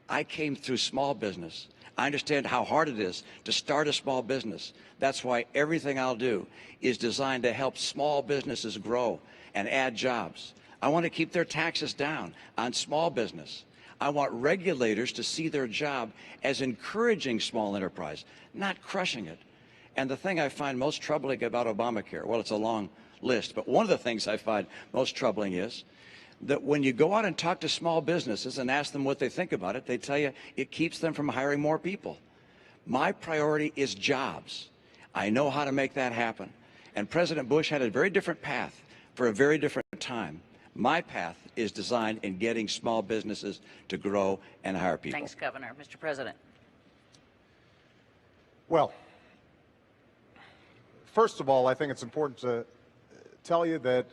I came through small business. I understand how hard it is to start a small business. That's why everything I'll do is designed to help small businesses grow and add jobs. I want to keep their taxes down on small business. I want regulators to see their job as encouraging small enterprise, not crushing it. And the thing I find most troubling about Obamacare, well, it's a long list, but one of the things I find most troubling is that when you go out and talk to small businesses and ask them what they think about it, they tell you it keeps them from hiring more people. My priority is jobs. I know how to make that happen. And President Bush had a very different path for a very different time. My path is designed in getting small businesses to grow and hire people. Thanks, Governor. Mr. President. Well, first of all, I think it's important to tell you that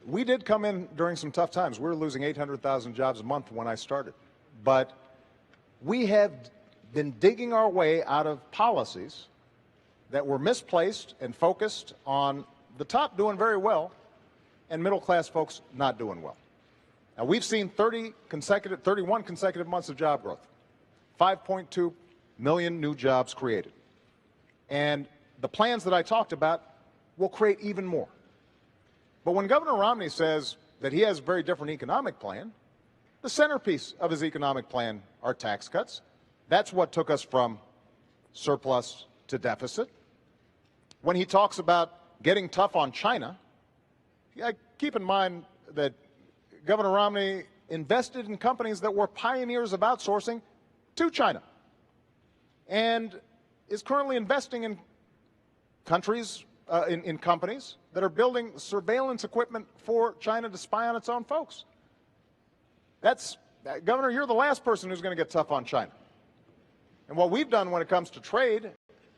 we did come in during some tough times. We were losing 800,000 jobs a month when I started. But we have been digging our way out of policies that were misplaced and focused on the top doing very well and middle-class folks not doing well. Now, we've seen 31 consecutive months of job growth, 5.2 million new jobs created. And the plans that I talked about will create even more. But when Governor Romney says that he has a very different economic plan, the centerpiece of his economic plan are tax cuts. That's what took us from surplus to deficit. When he talks about getting tough on China, keep in mind that Governor Romney invested in companies that were pioneers of outsourcing to China and is currently investing in countries, in companies that are building surveillance equipment for China to spy on its own folks. Governor, you're the last person who's going to get tough on China. And what we've done when it comes to trade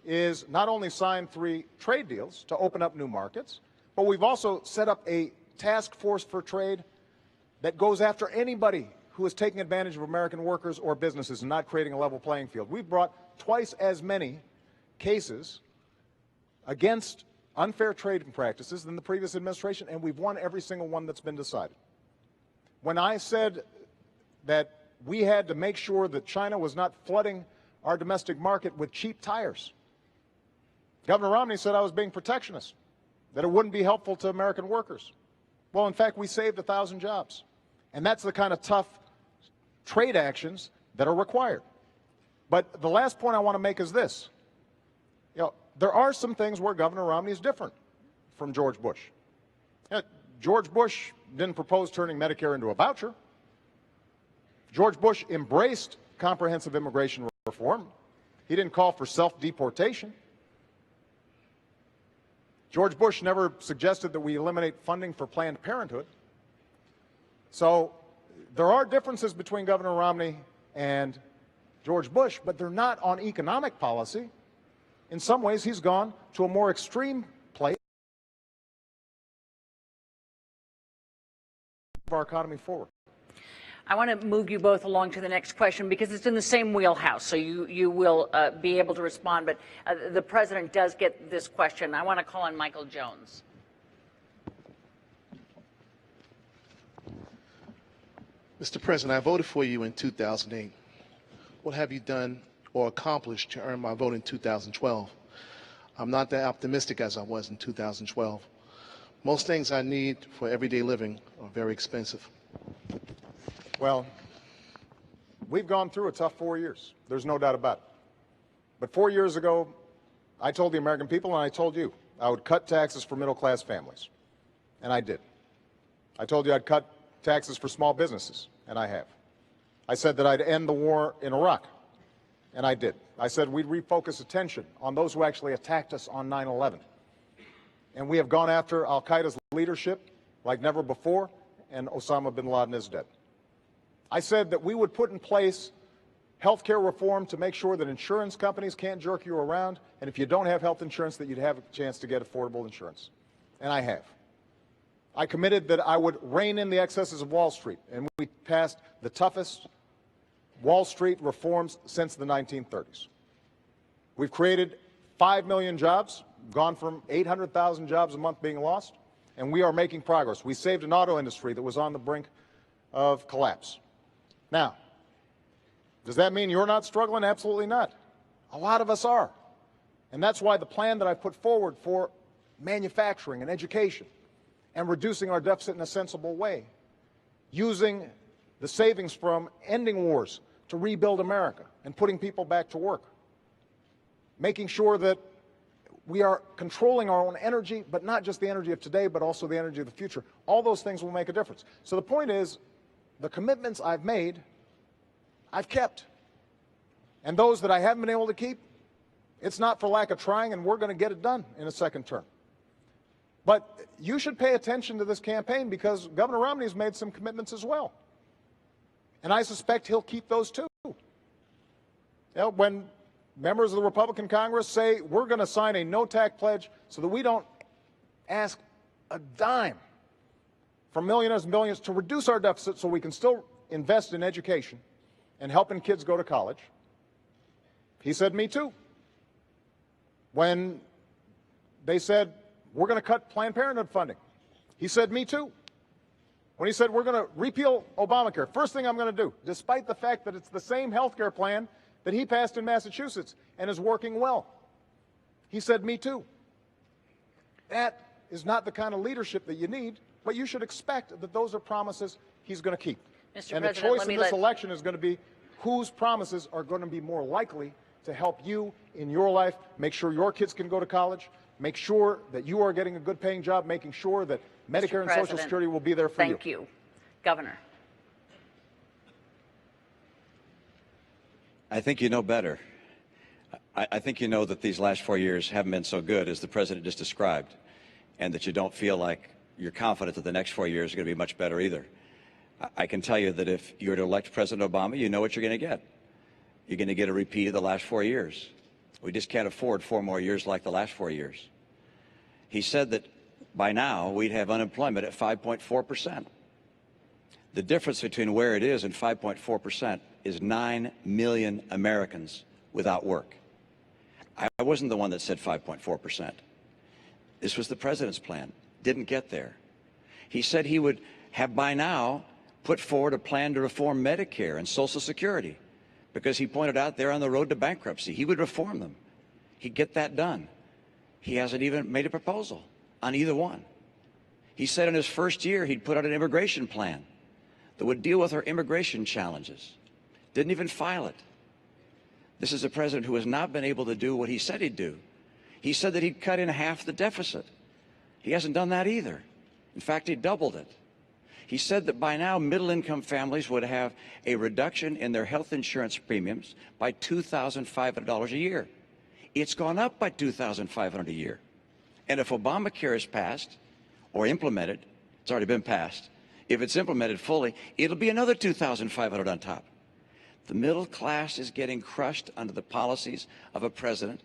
is not only sign 3 trade deals to open up new markets, but we've also set up a task force for trade that goes after anybody who is taking advantage of American workers or businesses and not creating a level playing field. We've brought twice as many cases against unfair trading practices than the previous administration, and we've won every single one that's been decided. When I said that we had to make sure that China was not flooding our domestic market with cheap tires, Governor Romney said I was being protectionist, that it wouldn't be helpful to American workers. Well, in fact, we saved 1,000 jobs. And that's the kind of tough trade actions that are required. But the last point I want to make is this. There are some things where Governor Romney is different from George Bush. George Bush didn't propose turning Medicare into a voucher. George Bush embraced comprehensive immigration reform. He didn't call for self-deportation. George Bush never suggested that we eliminate funding for Planned Parenthood. So there are differences between Governor Romney and George Bush, but they're not on economic policy. In some ways, he's gone to a more extreme place of our economy forward. I want to move you both along to the next question because it's in the same wheelhouse, so you will be able to respond. But the president does get this question. I want to call on Michael Jones. Mr. President, I voted for you in 2008. What have you done or accomplished to earn my vote in 2012? I'm not that optimistic as I was in 2012. Most things I need for everyday living are very expensive. Well, we've gone through a tough 4 years. There's no doubt about it. But 4 years ago, I told the American people, and I told you, I would cut taxes for middle-class families. And I did. I told you I'd cut taxes for small businesses, and I have. I said that I'd end the war in Iraq, and I did. I said we'd refocus attention on those who actually attacked us on 9/11. And we have gone after al-Qaeda's leadership like never before, and Osama bin Laden is dead. I said that we would put in place health care reform to make sure that insurance companies can't jerk you around, and if you don't have health insurance, that you'd have a chance to get affordable insurance. And I have. I committed that I would rein in the excesses of Wall Street, and we passed the toughest Wall Street reforms since the 1930s. We've created 5 million jobs, gone from 800,000 jobs a month being lost, and we are making progress. We saved an auto industry that was on the brink of collapse. Now, does that mean you're not struggling? Absolutely not. A lot of us are. And that's why the plan that I put forward for manufacturing and education and reducing our deficit in a sensible way, using the savings from ending wars to rebuild America and putting people back to work, making sure that we are controlling our own energy, but not just the energy of today, but also the energy of the future. All those things will make a difference. So the point is, the commitments I've made, I've kept. And those that I haven't been able to keep, it's not for lack of trying, and we're going to get it done in a second term. But you should pay attention to this campaign because Governor Romney has made some commitments as well. And I suspect he'll keep those too. You know, when members of the Republican Congress say we're going to sign a no-tax pledge so that we don't ask a dime from millionaires and billionaires to reduce our deficit so we can still invest in education and helping kids go to college, he said, me too. When they said, we're going to cut Planned Parenthood funding, he said, me too. When he said, we're going to repeal Obamacare, first thing I'm going to do, despite the fact that it's the same health care plan that he passed in Massachusetts and is working well, he said, me too. That is not the kind of leadership that you need, but you should expect that those are promises he's going to keep. Mr. And President, the choice in this election is going to be whose promises are going to be more likely to help you in your life, make sure your kids can go to college, make sure that you are getting a good paying job, making sure that Medicare and Social Security will be there for you. Thank you. Governor. I think you know better. I think you know that these last 4 years haven't been so good as the president just described, and that you don't feel like you're confident that the next 4 years are going to be much better either. I can tell you that if you were to elect President Obama, you know what you're going to get. You're going to get a repeat of the last 4 years. We just can't afford 4 more years like the last 4 years. He said that by now we'd have unemployment at 5.4%. The difference between where it is and 5.4% is 9 million Americans without work. I wasn't the one that said 5.4%. This was the president's plan. Didn't get there. He said he would have by now put forward a plan to reform Medicare and Social Security because he pointed out they're on the road to bankruptcy. He would reform them. He'd get that done. He hasn't even made a proposal on either one. He said in his first year he'd put out an immigration plan that would deal with our immigration challenges. Didn't even file it. This is a president who has not been able to do what he said he'd do. He said that he'd cut in half the deficit. He hasn't done that either. In fact, he doubled it. He said that by now middle-income families would have a reduction in their health insurance premiums by $2,500 a year. It's gone up by $2,500 a year. And if Obamacare is passed or implemented, it's already been passed, if it's implemented fully, it'll be another $2,500 on top. The middle class is getting crushed under the policies of a president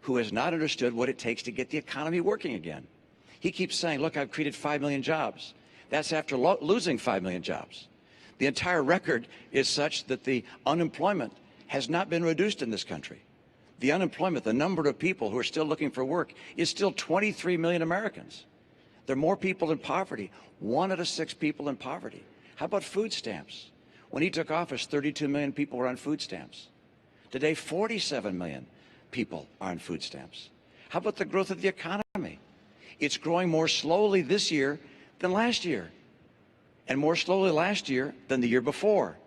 who has not understood what it takes to get the economy working again. He keeps saying, look, I've created 5 million jobs. That's after losing 5 million jobs. The entire record is such that the unemployment has not been reduced in this country. The unemployment, the number of people who are still looking for work, is still 23 million Americans. There are more people in poverty, 1 out of 6 people in poverty. How about food stamps? When he took office, 32 million people were on food stamps. Today, 47 million people are on food stamps. How about the growth of the economy? It's growing more slowly this year than last year, and more slowly last year than the year before.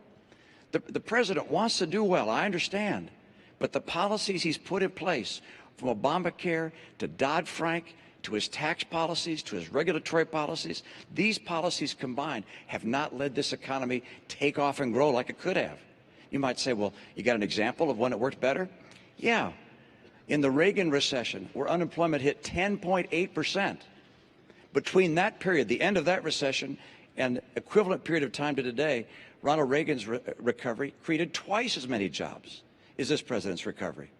The president wants to do well, I understand, but the policies he's put in place, from Obamacare to Dodd-Frank, to his tax policies, to his regulatory policies, these policies combined have not led this economy take off and grow like it could have. You might say, well, you got an example of when it worked better? Yeah. In the Reagan recession, where unemployment hit 10.8%, between that period, the end of that recession, and equivalent period of time to today, Ronald Reagan's recovery created twice as many jobs as this president's recovery.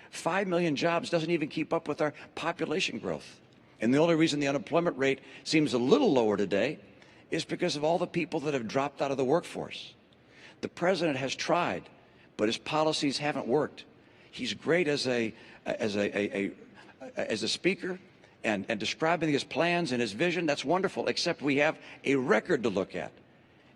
5 million jobs doesn't even keep up with our population growth. And the only reason the unemployment rate seems a little lower today is because of all the people that have dropped out of the workforce. The president has tried, but his policies haven't worked. He's great as a speaker and describing his plans and his vision. That's wonderful, except we have a record to look at.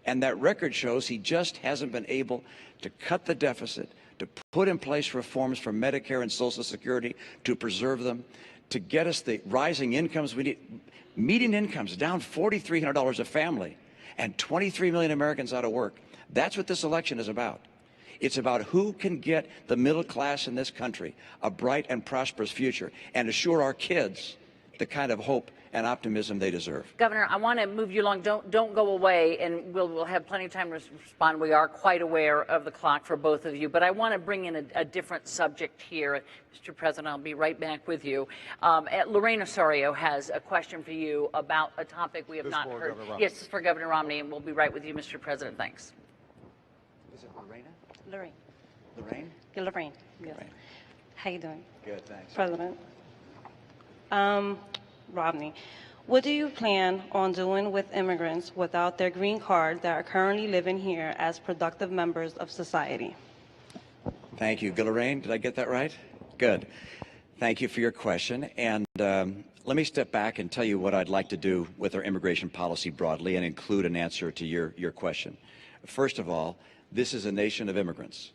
And that record shows he just hasn't been able to cut the deficit, to put in place reforms for Medicare and Social Security, to preserve them, to get us the rising incomes we need. Median incomes down $4,300 a family, and 23 million Americans out of work. That's what this election is about. It's about who can get the middle class in this country a bright and prosperous future and assure our kids the kind of hope and optimism they deserve. Governor, I want to move you along. Don't go away, and we'll have plenty of time to respond. We are quite aware of the clock for both of you, but I want to bring in a different subject here. Mr. President, I'll be right back with you. Lorraine Osorio has a question for you about a topic we have not heard. Yes, for Governor Romney, and we'll be right with you, Mr. President. Thanks. Is it Lorena? Lorraine. Lorraine? Yeah, Lorraine. Yes. Lorraine. How you doing? Good, thanks. President. Romney, what do you plan on doing with immigrants without their green card that are currently living here as productive members of society? Thank you. Lorraine, did I get that right? Good. Thank you for your question. And let me step back and tell you what I'd like to do with our immigration policy broadly and include an answer to your question. First of all, this is a nation of immigrants.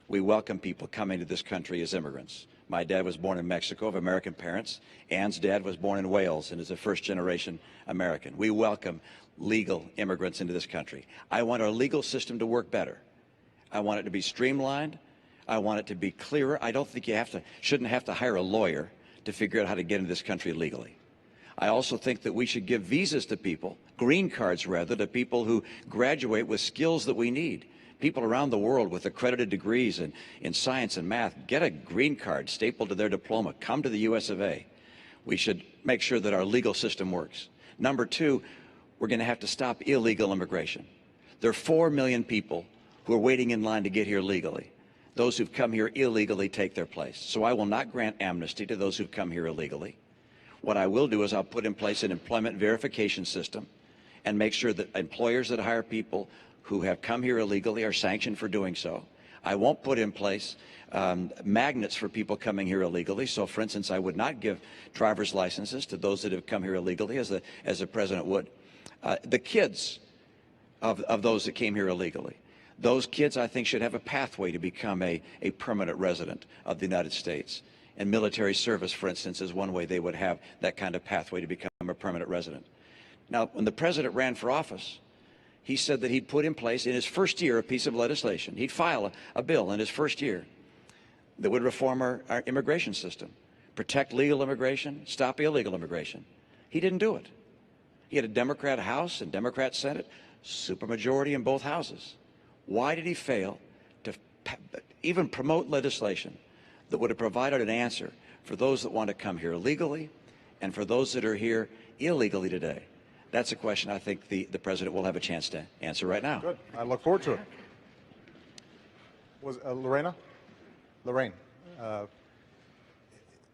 We welcome people coming to this country as immigrants. My dad was born in Mexico of American parents. Ann's dad was born in Wales and is a first-generation American. We welcome legal immigrants into this country. I want our legal system to work better. I want it to be streamlined. I want it to be clearer. I don't think shouldn't have to hire a lawyer to figure out how to get into this country legally. I also think that we should give visas to people, green cards rather, to people who graduate with skills that we need. People around the world with accredited degrees in science and math get a green card stapled to their diploma, come to the US of A. We should make sure that our legal system works. Number two, we're going to have to stop illegal immigration. There are 4 million people who are waiting in line to get here legally. Those who've come here illegally take their place. So I will not grant amnesty to those who've come here illegally. What I will do is I'll put in place an employment verification system and make sure that employers that hire people who have come here illegally are sanctioned for doing so. I won't put in place magnets for people coming here illegally. So, for instance, I would not give driver's licenses to those that have come here illegally, as the president would. The kids of those that came here illegally, those kids, I think, should have a pathway to become a permanent resident of the United States. And military service, for instance, is one way they would have that kind of pathway to become a permanent resident. Now, when the president ran for office, he said that he'd put in place in his first year a piece of legislation. He'd file a bill in his first year that would reform our immigration system, protect legal immigration, stop illegal immigration. He didn't do it. He had a Democrat House and Democrat Senate, supermajority in both houses. Why did he fail to even promote legislation that would have provided an answer for those that want to come here legally and for those that are here illegally today? That's a question I think the president will have a chance to answer right now. Good. I look forward to it. Was Lorraine,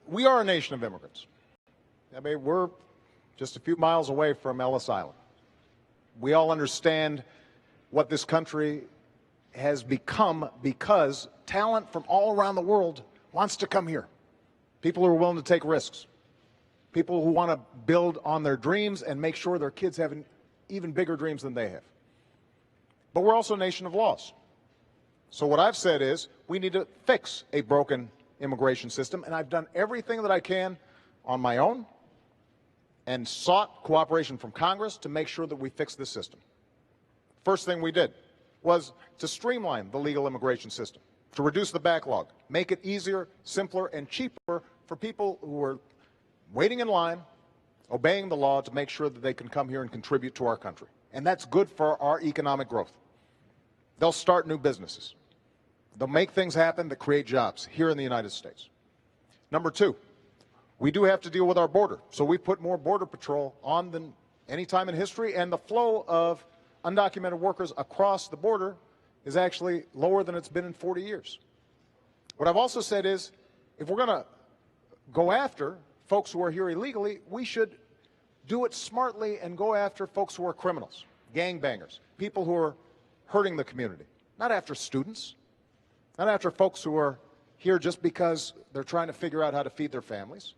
we are a nation of immigrants. I mean, we're just a few miles away from Ellis Island. We all understand what this country has become because talent from all around the world wants to come here. People who are willing to take risks. People who want to build on their dreams and make sure their kids have even bigger dreams than they have. But we're also a nation of laws. So what I've said is we need to fix a broken immigration system, and I've done everything that I can on my own and sought cooperation from Congress to make sure that we fix this system. First thing we did was to streamline the legal immigration system, to reduce the backlog, make it easier, simpler, and cheaper for people who are waiting in line, obeying the law to make sure that they can come here and contribute to our country. And that's good for our economic growth. They'll start new businesses. They'll make things happen that create jobs here in the United States. Number two, we do have to deal with our border. So we put more Border Patrol on than any time in history, and the flow of undocumented workers across the border is actually lower than it's been in 40 years. What I've also said is, if we're going to go after folks who are here illegally, we should do it smartly and go after folks who are criminals, gangbangers, people who are hurting the community, not after students, not after folks who are here just because they're trying to figure out how to feed their families.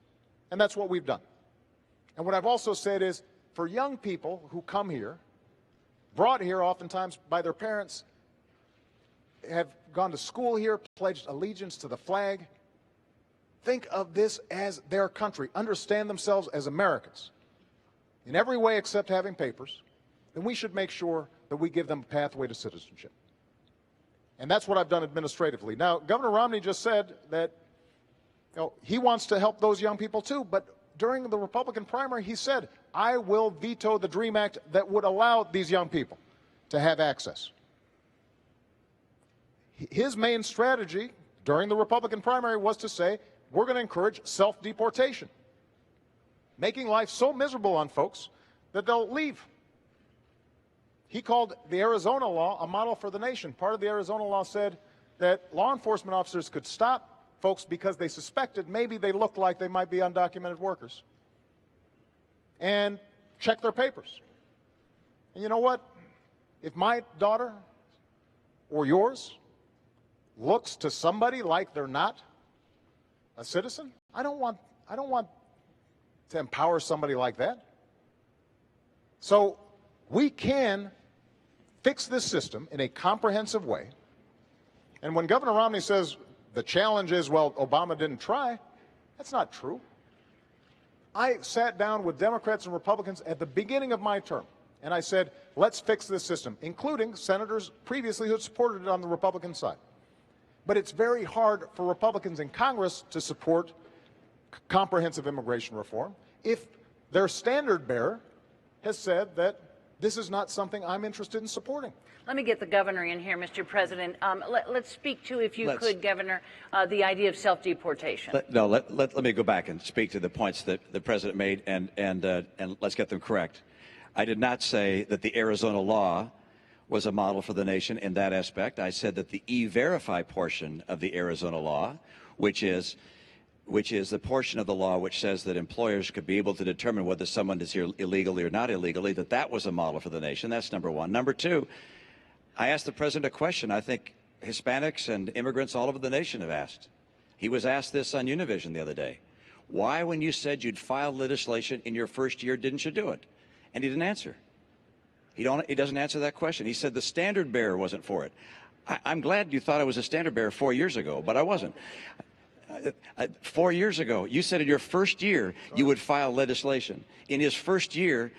And that's what we've done. And what I've also said is, for young people who come here, brought here oftentimes by their parents, have gone to school here, pledged allegiance to the flag, think of this as their country, understand themselves as Americans in every way except having papers, then we should make sure that we give them a pathway to citizenship. And that's what I've done administratively. Now, Governor Romney just said that he wants to help those young people too, but during the Republican primary, he said, I will veto the DREAM Act that would allow these young people to have access. His main strategy during the Republican primary was to say, we're going to encourage self-deportation, making life so miserable on folks that they'll leave. He called the Arizona law a model for the nation. Part of the Arizona law said that law enforcement officers could stop folks because they suspected maybe they looked like they might be undocumented workers and check their papers. And you know what? If my daughter or yours looks to somebody like they're not a citizen, I don't want to empower somebody like that. So we can fix this system in a comprehensive way. And when Governor Romney says the challenge is, well, Obama didn't try, that's not true. I sat down with Democrats and Republicans at the beginning of my term, and I said, let's fix this system, including senators previously who had supported it on the Republican side. But it's very hard for Republicans in Congress to support comprehensive immigration reform if their standard bearer has said that this is not something I'm interested in supporting. Let me get the governor in here, Mr. President. Let's speak to, if you could, Governor, the idea of self-deportation. Let me go back and speak to the points that the president made, and let's get them correct. I did not say that the Arizona law was a model for the nation in that aspect. I said that the E-Verify portion of the Arizona law, which is the portion of the law which says that employers could be able to determine whether someone is here illegally or not illegally, that was a model for the nation. That's number one. Number two, I asked the president a question I think Hispanics and immigrants all over the nation have asked. He was asked this on Univision the other day. Why, when you said you'd file legislation in your first year, didn't you do it? And he didn't answer. He doesn't answer that question. He said the standard bearer wasn't for it. I'm glad you thought I was a standard bearer 4 years ago, but I wasn't. 4 years ago, you said in your first year you would file legislation. In his first year,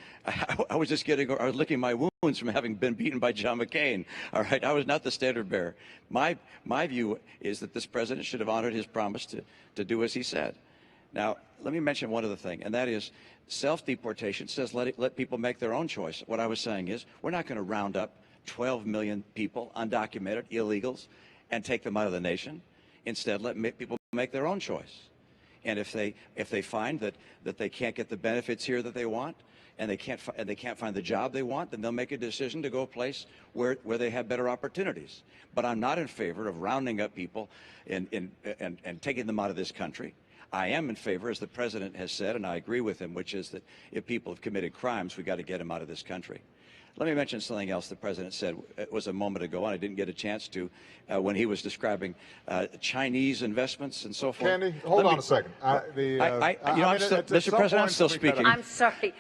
I was licking my wounds from having been beaten by John McCain. All right, I was not the standard bearer. My view is that this president should have honored his promise to do as he said. Now, let me mention one other thing, and that is self-deportation says let people make their own choice. What I was saying is we're not going to round up 12 million people, undocumented, illegals, and take them out of the nation. Instead, let people make their own choice. And if they find that they can't get the benefits here that they want, and they can't find the job they want, then they'll make a decision to go a place where they have better opportunities. But I'm not in favor of rounding up people and taking them out of this country. I am in favor, as the president has said, and I agree with him, which is that if people have committed crimes, we've got to get them out of this country. Let me mention something else the president said. It was a moment ago, and I didn't get a chance to, when he was describing Chinese investments and so forth. Candy, hold on a second. Mr. President, I'm still speaking. I'm sorry.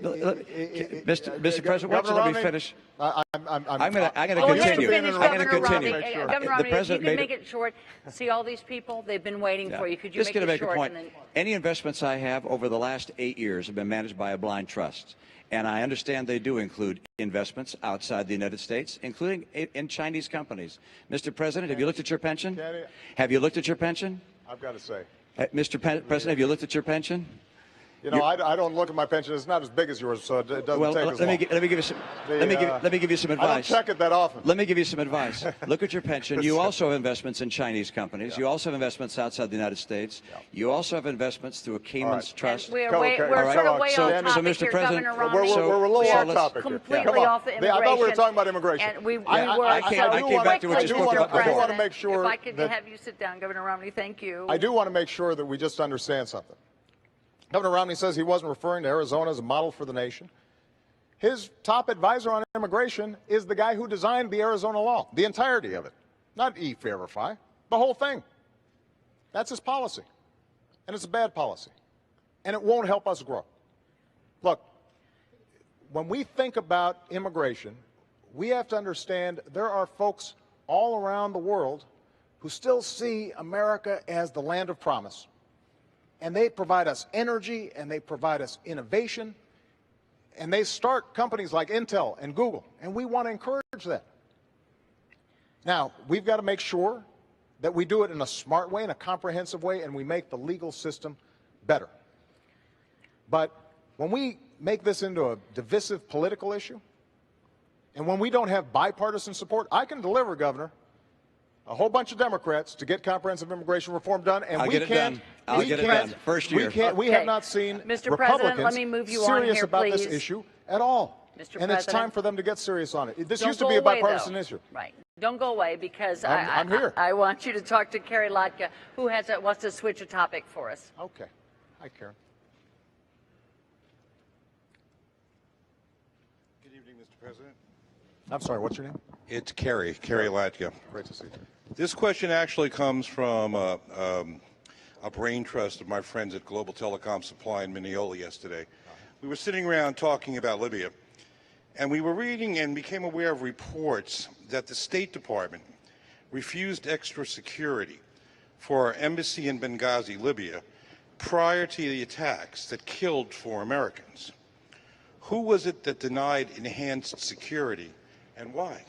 Mr. President, why don't you let me finish? I'm going to continue. Governor Romney, if you can make it short. See all these people? They've been waiting for you. Could you make it short? A point. Any investments I have over the last 8 years have been managed by a blind trust. And I understand they do include investments outside the United States, including in Chinese companies. Mr. President, have you looked at your pension? Have you looked at your pension? I've got to say. Mr. President, have you looked at your pension? You know, I don't look at my pension. It's not as big as yours, so it doesn't Well, take as let long. me give you some. Let me give you some advice. I don't check it that often. Let me give you some advice. Look at your pension. You also have investments in Chinese companies. You also have investments outside the United States. You also have investments through a Cayman's trust. And we're Okay. sort of way So off topic Mr. here, President, Governor Romney. We're a little We off are topic here. completely off the immigration. I thought we were talking about immigration. And we were I came back to what you spoke about I do before. want to make sure if I could that have you sit down, Governor Romney, thank you. I do want to make sure that we just understand something. Governor Romney says he wasn't referring to Arizona as a model for the nation. His top advisor on immigration is the guy who designed the Arizona law, the entirety of it, not E-Verify, the whole thing. That's his policy, and it's a bad policy, and it won't help us grow. Look, when we think about immigration, we have to understand there are folks all around the world who still see America as the land of promise. And they provide us energy, and they provide us innovation, and they start companies like Intel and Google, and we want to encourage that. Now, we've got to make sure that we do it in a smart way, in a comprehensive way, and we make the legal system better. But when we make this into a divisive political issue, and when we don't have bipartisan support, I can deliver, Governor, a whole bunch of Democrats to get comprehensive immigration reform done, and I'll we get it can't. done. I'll get it done. First year. We have not seen Mr. President, Republicans let me move you on serious here, about please. this issue at all. Mr. And it's time President. for them to get serious on it. This Don't used to go be a away, bipartisan though. issue. Right. Don't go away because I'm here. I want you to talk to Carrie Lotka, who wants to switch a topic for us. Okay. Hi, Karen. Good evening, Mr. President. I'm sorry, what's your name? It's Kerry Latka. Great to see you. This question actually comes from a brain trust of my friends at Global Telecom Supply in Mineola yesterday. We were sitting around talking about Libya, and we were reading and became aware of reports that the State Department refused extra security for our embassy in Benghazi, Libya, prior to the attacks that killed 4 Americans. Who was it that denied enhanced security, and why?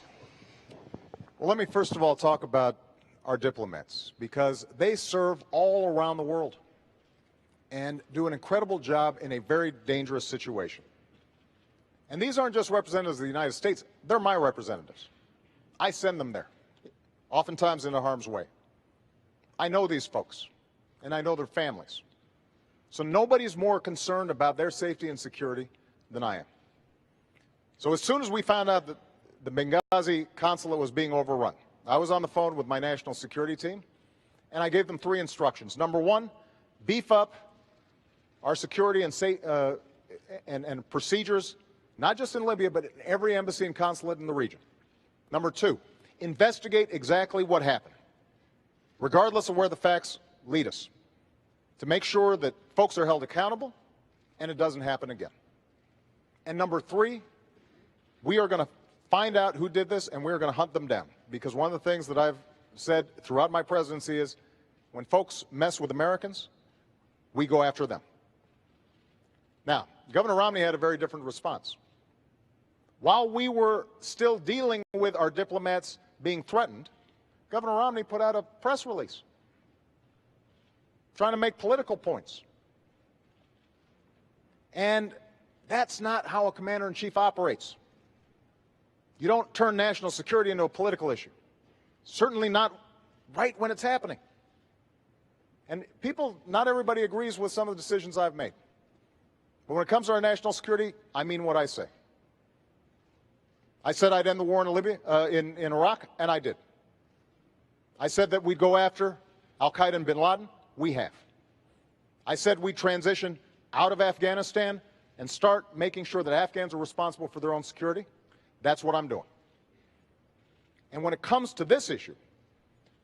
Well, let me first of all talk about our diplomats, because they serve all around the world and do an incredible job in a very dangerous situation. And these aren't just representatives of the United States, they're my representatives. I send them there, oftentimes into harm's way. I know these folks, and I know their families. So nobody's more concerned about their safety and security than I am. So as soon as we found out that the Benghazi consulate was being overrun, I was on the phone with my national security team, and I gave them 3 instructions. Number 1, beef up our security and procedures, not just in Libya, but in every embassy and consulate in the region. Number 2, investigate exactly what happened, regardless of where the facts lead us, to make sure that folks are held accountable and it doesn't happen again. And number 3, we are going to find out who did this, and we're going to hunt them down. Because one of the things that I've said throughout my presidency is when folks mess with Americans, we go after them. Now, Governor Romney had a very different response. While we were still dealing with our diplomats being threatened, Governor Romney put out a press release trying to make political points. And that's not how a commander-in-chief operates. You don't turn national security into a political issue. Certainly not right when it's happening. And not everybody agrees with some of the decisions I've made. But when it comes to our national security, I mean what I say. I said I'd end the war in Libya, in Iraq, and I did. I said that we'd go after al-Qaeda and bin Laden. We have. I said we'd transition out of Afghanistan and start making sure that Afghans are responsible for their own security. That's what I'm doing. And when it comes to this issue,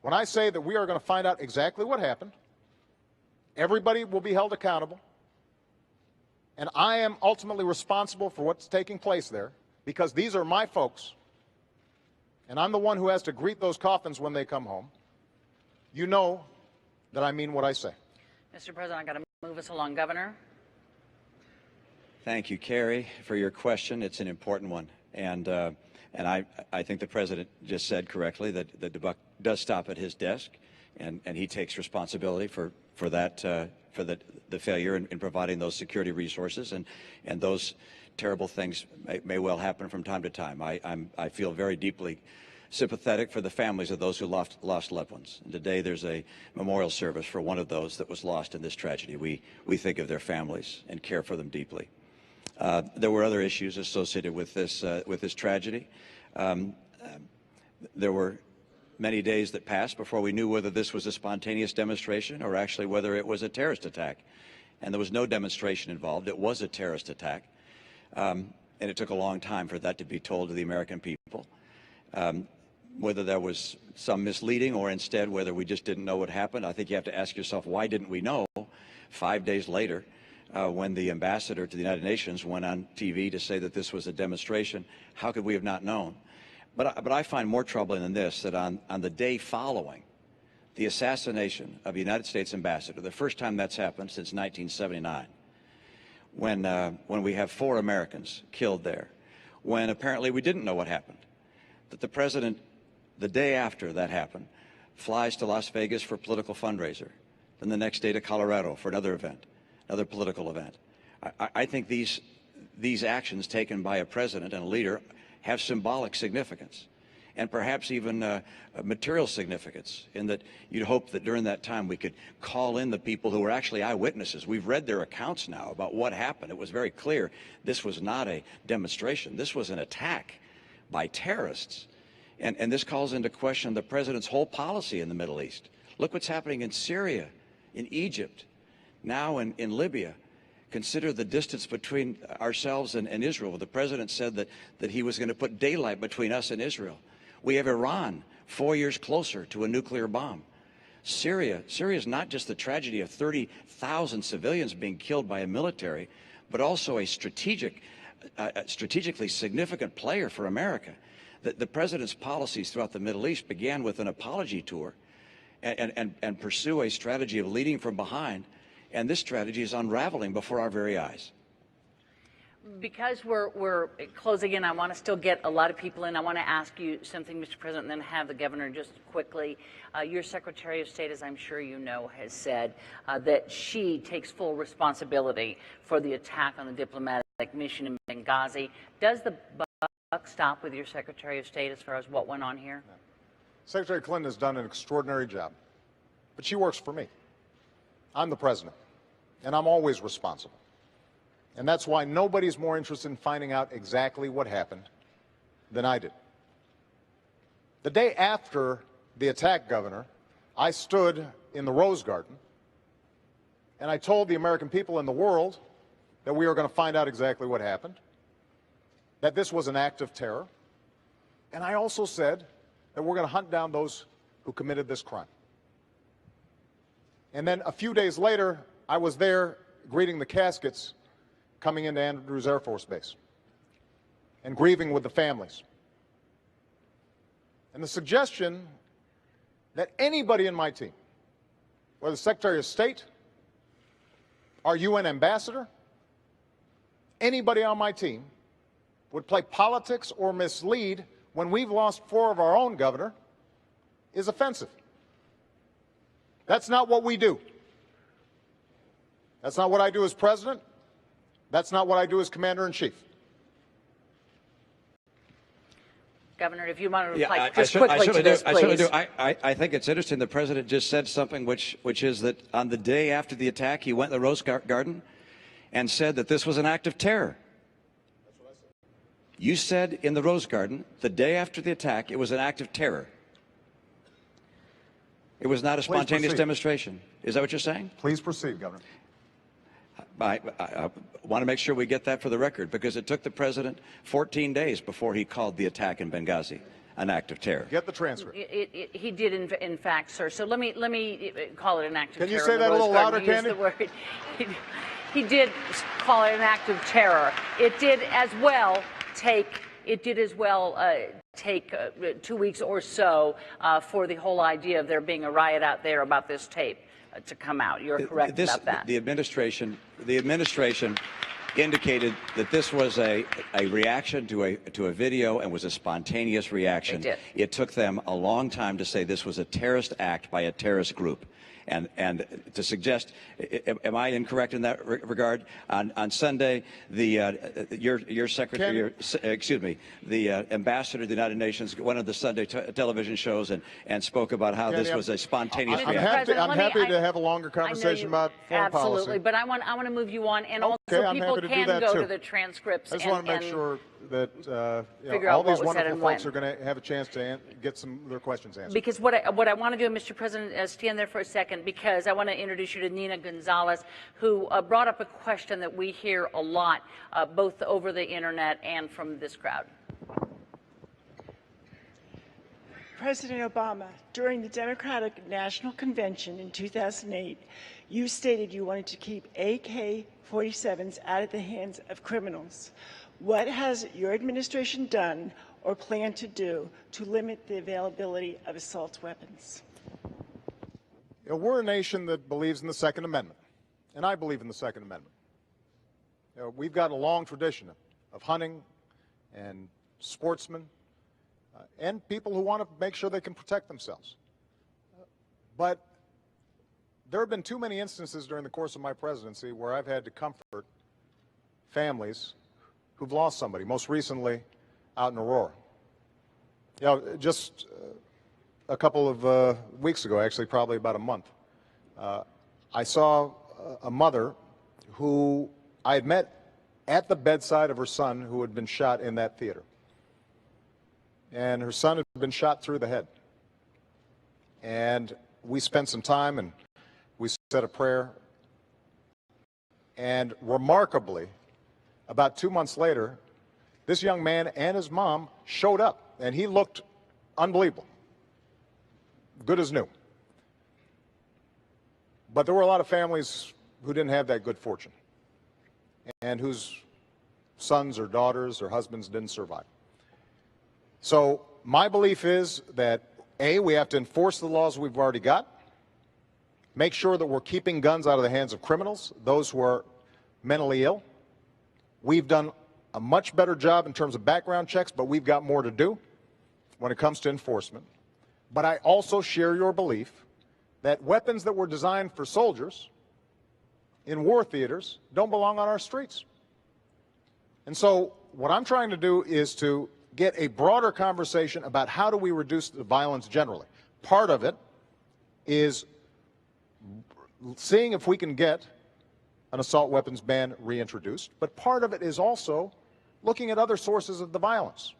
when I say that we are going to find out exactly what happened, everybody will be held accountable, and I am ultimately responsible for what's taking place there, because these are my folks, and I'm the one who has to greet those coffins when they come home. You know that I mean what I say. Mr. President, I've got to move us along. Governor? Thank you, Kerry, for your question. It's an important one. And I think the President just said correctly that the buck does stop at his desk, and he takes responsibility for for that for the failure in providing those security resources, and those terrible things may well happen from time to time. I feel very deeply sympathetic for the families of those who lost loved ones. And today there's a memorial service for one of those that was lost in this tragedy. We think of their families and care for them deeply. There were other issues associated with this tragedy. There were many days that passed before we knew whether this was a spontaneous demonstration or actually whether it was a terrorist attack. And there was no demonstration involved. It was a terrorist attack. And it took a long time for that to be told to the American people. Whether there was some misleading or instead whether we just didn't know what happened, I think you have to ask yourself, why didn't we know 5 days later when the ambassador to the United Nations went on TV to say that this was a demonstration? How could we have not known? But I find more troubling than this, that on the day following the assassination of a United States ambassador, the first time that's happened since 1979, when we have 4 Americans killed there, when apparently we didn't know what happened, that the president, the day after that happened, flies to Las Vegas for a political fundraiser, then the next day to Colorado for another event, another political event. I think these actions taken by a president and a leader have symbolic significance, and perhaps even material significance, in that you'd hope that during that time we could call in the people who were actually eyewitnesses. We've read their accounts now about what happened. It was very clear this was not a demonstration. This was an attack by terrorists. And this calls into question the president's whole policy in the Middle East. Look what's happening in Syria, in Egypt, now in Libya. Consider the distance between ourselves and Israel. The president said that he was going to put daylight between us and Israel. We have Iran 4 years closer to a nuclear bomb. Syria is not just the tragedy of 30,000 civilians being killed by a military, but also a strategically significant player for America. The president's policies throughout the Middle East began with an apology tour and pursue a strategy of leading from behind. And this strategy is unraveling before our very eyes. Because we're closing in, I want to still get a lot of people in. I want to ask you something, Mr. President, and then have the governor just quickly. Your Secretary of State, as I'm sure you know, has said that she takes full responsibility for the attack on the diplomatic mission in Benghazi. Does the buck stop with your Secretary of State as far as what went on here? No. Secretary Clinton has done an extraordinary job, but she works for me. I'm the president, and I'm always responsible. And that's why nobody's more interested in finding out exactly what happened than I did. The day after the attack, Governor, I stood in the Rose Garden, and I told the American people and the world that we were going to find out exactly what happened, that this was an act of terror, and I also said that we're going to hunt down those who committed this crime. And then a few days later, I was there greeting the caskets coming into Andrews Air Force Base and grieving with the families. And the suggestion that anybody in my team, whether the Secretary of State, our UN ambassador, anybody on my team would play politics or mislead when we've lost 4 of our own, Governor, is offensive. That's not what we do. That's not what I do as president. That's not what I do as commander-in-chief. Governor, if you want to reply just quickly to this, please. I certainly do. I think it's interesting the president just said something which is that on the day after the attack, he went to the Rose Garden and said that this was an act of terror. That's what I said. You said in the Rose Garden, the day after the attack, it was an act of terror. It was not a spontaneous demonstration. Is that what you're saying? Please proceed, Governor. I want to make sure we get that for the record, because it took the president 14 days before he called the attack in Benghazi an act of terror. Get the transcript. He did, in fact, sir. So let me call it an act of terror. Can you say that a little louder, Candy? He did call it an act of terror. It did as well take 2 weeks or so for the whole idea of there being a riot out there about this tape to come out. You're correct about that. The administration indicated that this was a reaction to a video and was a spontaneous reaction. They did. It took them a long time to say this was a terrorist act by a terrorist group. And to suggest, am I incorrect in that regard? On Sunday, your secretary, the ambassador of the United Nations went on the Sunday television shows and spoke about how this was a spontaneous reaction. I'm happy to have a longer conversation about foreign policy. Absolutely, but I want to move you on, and Okay, also I'm people happy to do can that go too. to the transcripts. I just want to make sure that figure all out what these was said wonderful and folks when. are going to have a chance to get some of their questions answered. Because what I want to do, Mr. President, stand there for a second, because I want to introduce you to Nina Gonzalez, who brought up a question that we hear a lot, both over the internet and from this crowd. President Obama, during the Democratic National Convention in 2008, you stated you wanted to keep AK-47s out of the hands of criminals. What has your administration done or plan to do to limit the availability of assault weapons? We're a nation that believes in the Second Amendment, and I believe in the Second Amendment. We've got a long tradition of hunting and sportsmen and people who want to make sure they can protect themselves. But there have been too many instances during the course of my presidency where I've had to comfort families who've lost somebody, most recently out in Aurora. Just a couple of weeks ago, actually probably about a month, I saw a mother who I had met at the bedside of her son who had been shot in that theater. And her son had been shot through the head. And we spent some time and we said a prayer. And remarkably, about 2 months later, this young man and his mom showed up, and he looked unbelievable, good as new. But there were a lot of families who didn't have that good fortune and whose sons or daughters or husbands didn't survive. So my belief is that, A, we have to enforce the laws we've already got, make sure that we're keeping guns out of the hands of criminals, those who are mentally ill. We've done a much better job in terms of background checks, but we've got more to do when it comes to enforcement. But I also share your belief that weapons that were designed for soldiers in war theaters don't belong on our streets. And so what I'm trying to do is to get a broader conversation about how do we reduce the violence generally. Part of it is seeing if we can get an assault weapons ban reintroduced, but part of it is also looking at other sources of the violence.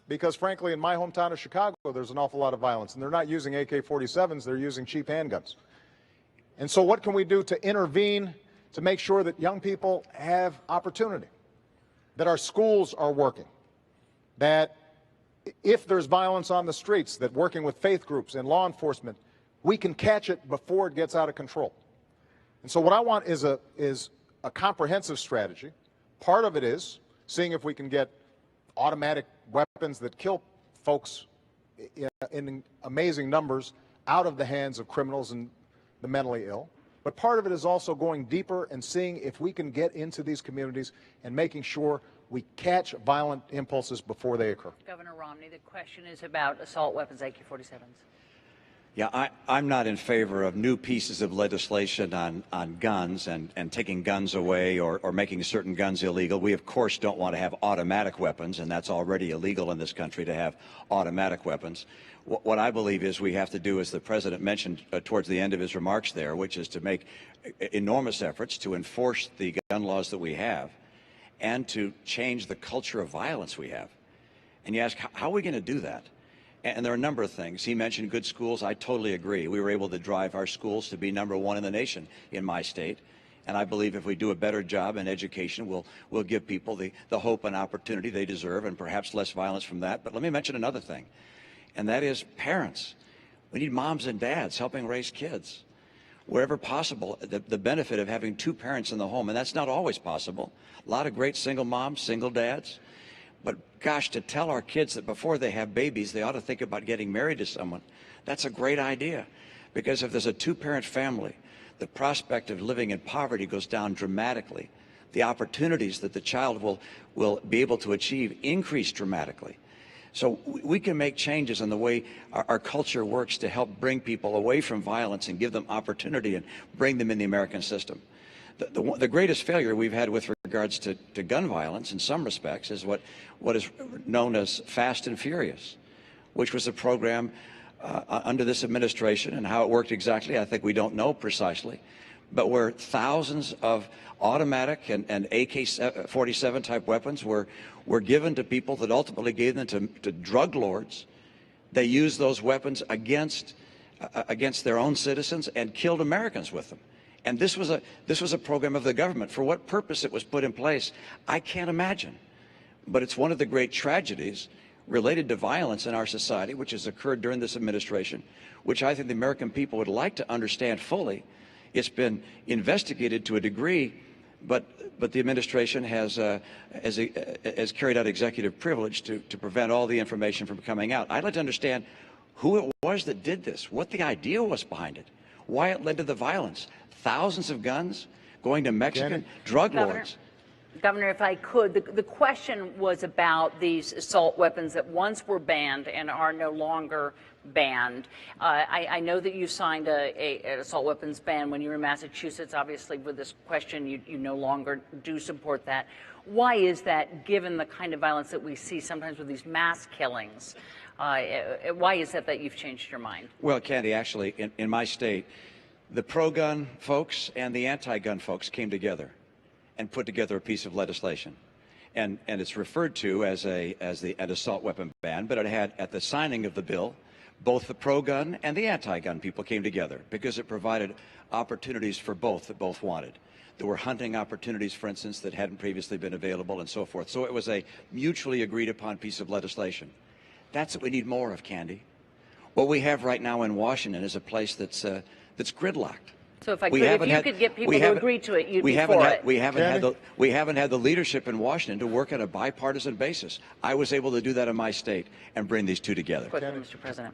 Because frankly, in my hometown of Chicago, there's an awful lot of violence, and they're not using AK-47s, they're using cheap handguns. And so what can we do to intervene to make sure that young people have opportunity, that our schools are working, that if there's violence on the streets, that working with faith groups and law enforcement, we can catch it before it gets out of control. And so what I want is a comprehensive strategy. Part of it is seeing if we can get automatic weapons that kill folks in amazing numbers out of the hands of criminals and the mentally ill. But part of it is also going deeper and seeing if we can get into these communities and making sure we catch violent impulses before they occur. Governor Romney, the question is about assault weapons, AK-47s. Yeah, I'm not in favor of new pieces of legislation on guns and taking guns away or making certain guns illegal. We, of course, don't want to have automatic weapons, and that's already illegal in this country to have automatic weapons. What I believe is we have to do, as the President mentioned towards the end of his remarks there, which is to make enormous efforts to enforce the gun laws that we have and to change the culture of violence we have. And you ask, how are we going to do that? And there are a number of things. He mentioned good schools. I totally agree. We were able to drive our schools to be #1 in the nation in my state. And I believe if we do a better job in education, we'll give people the hope and opportunity they deserve and perhaps less violence from that. But let me mention another thing, and that is parents. We need moms and dads helping raise kids. Wherever possible, the benefit of having 2 parents in the home, and that's not always possible. A lot of great single moms, single dads. But gosh, to tell our kids that before they have babies, they ought to think about getting married to someone, that's a great idea. Because if there's a 2-parent family, the prospect of living in poverty goes down dramatically. the opportunities that the child will be able to achieve increase dramatically. So we can make changes in the way our culture works to help bring people away from violence and give them opportunity and bring them in the American system. The greatest failure we've had with regards to gun violence in some respects is what is known as Fast and Furious, which was a program under this administration, and how it worked exactly, I think we don't know precisely, but where thousands of automatic and AK-47 type weapons were given to people that ultimately gave them to drug lords. They used those weapons against their own citizens and killed Americans with them. And this was a program of the government. For what purpose it was put in place, I can't imagine. But it's one of the great tragedies related to violence in our society, which has occurred during this administration, which I think the American people would like to understand fully. It's been investigated to a degree, but the administration has carried out executive privilege to prevent all the information from coming out. I'd like to understand who it was that did this, what the idea was behind it, why it led to the violence. Thousands of guns going to Mexican drug lords. Governor, if I could, the question was about these assault weapons that once were banned and are no longer banned. I know that you signed an assault weapons ban when you were in Massachusetts. Obviously, with this question, you no longer do support that. Why is that, given the kind of violence that we see sometimes with these mass killings? Why is that you've changed your mind? Well, Candy, actually, in my state, the pro-gun folks and the anti-gun folks came together and put together a piece of legislation. And it's referred to as an assault weapon ban, but it had, at the signing of the bill, both the pro-gun and the anti-gun people came together because it provided opportunities for both that both wanted. There were hunting opportunities, for instance, that hadn't previously been available and so forth. So it was a mutually agreed upon piece of legislation. That's what we need more of, Candy. What we have right now in Washington is a place that's gridlocked. So if you could get people to agree to it, you'd be for it. We haven't had the leadership in Washington to work on a bipartisan basis. I was able to do that in my state and bring these two together. Mr. President.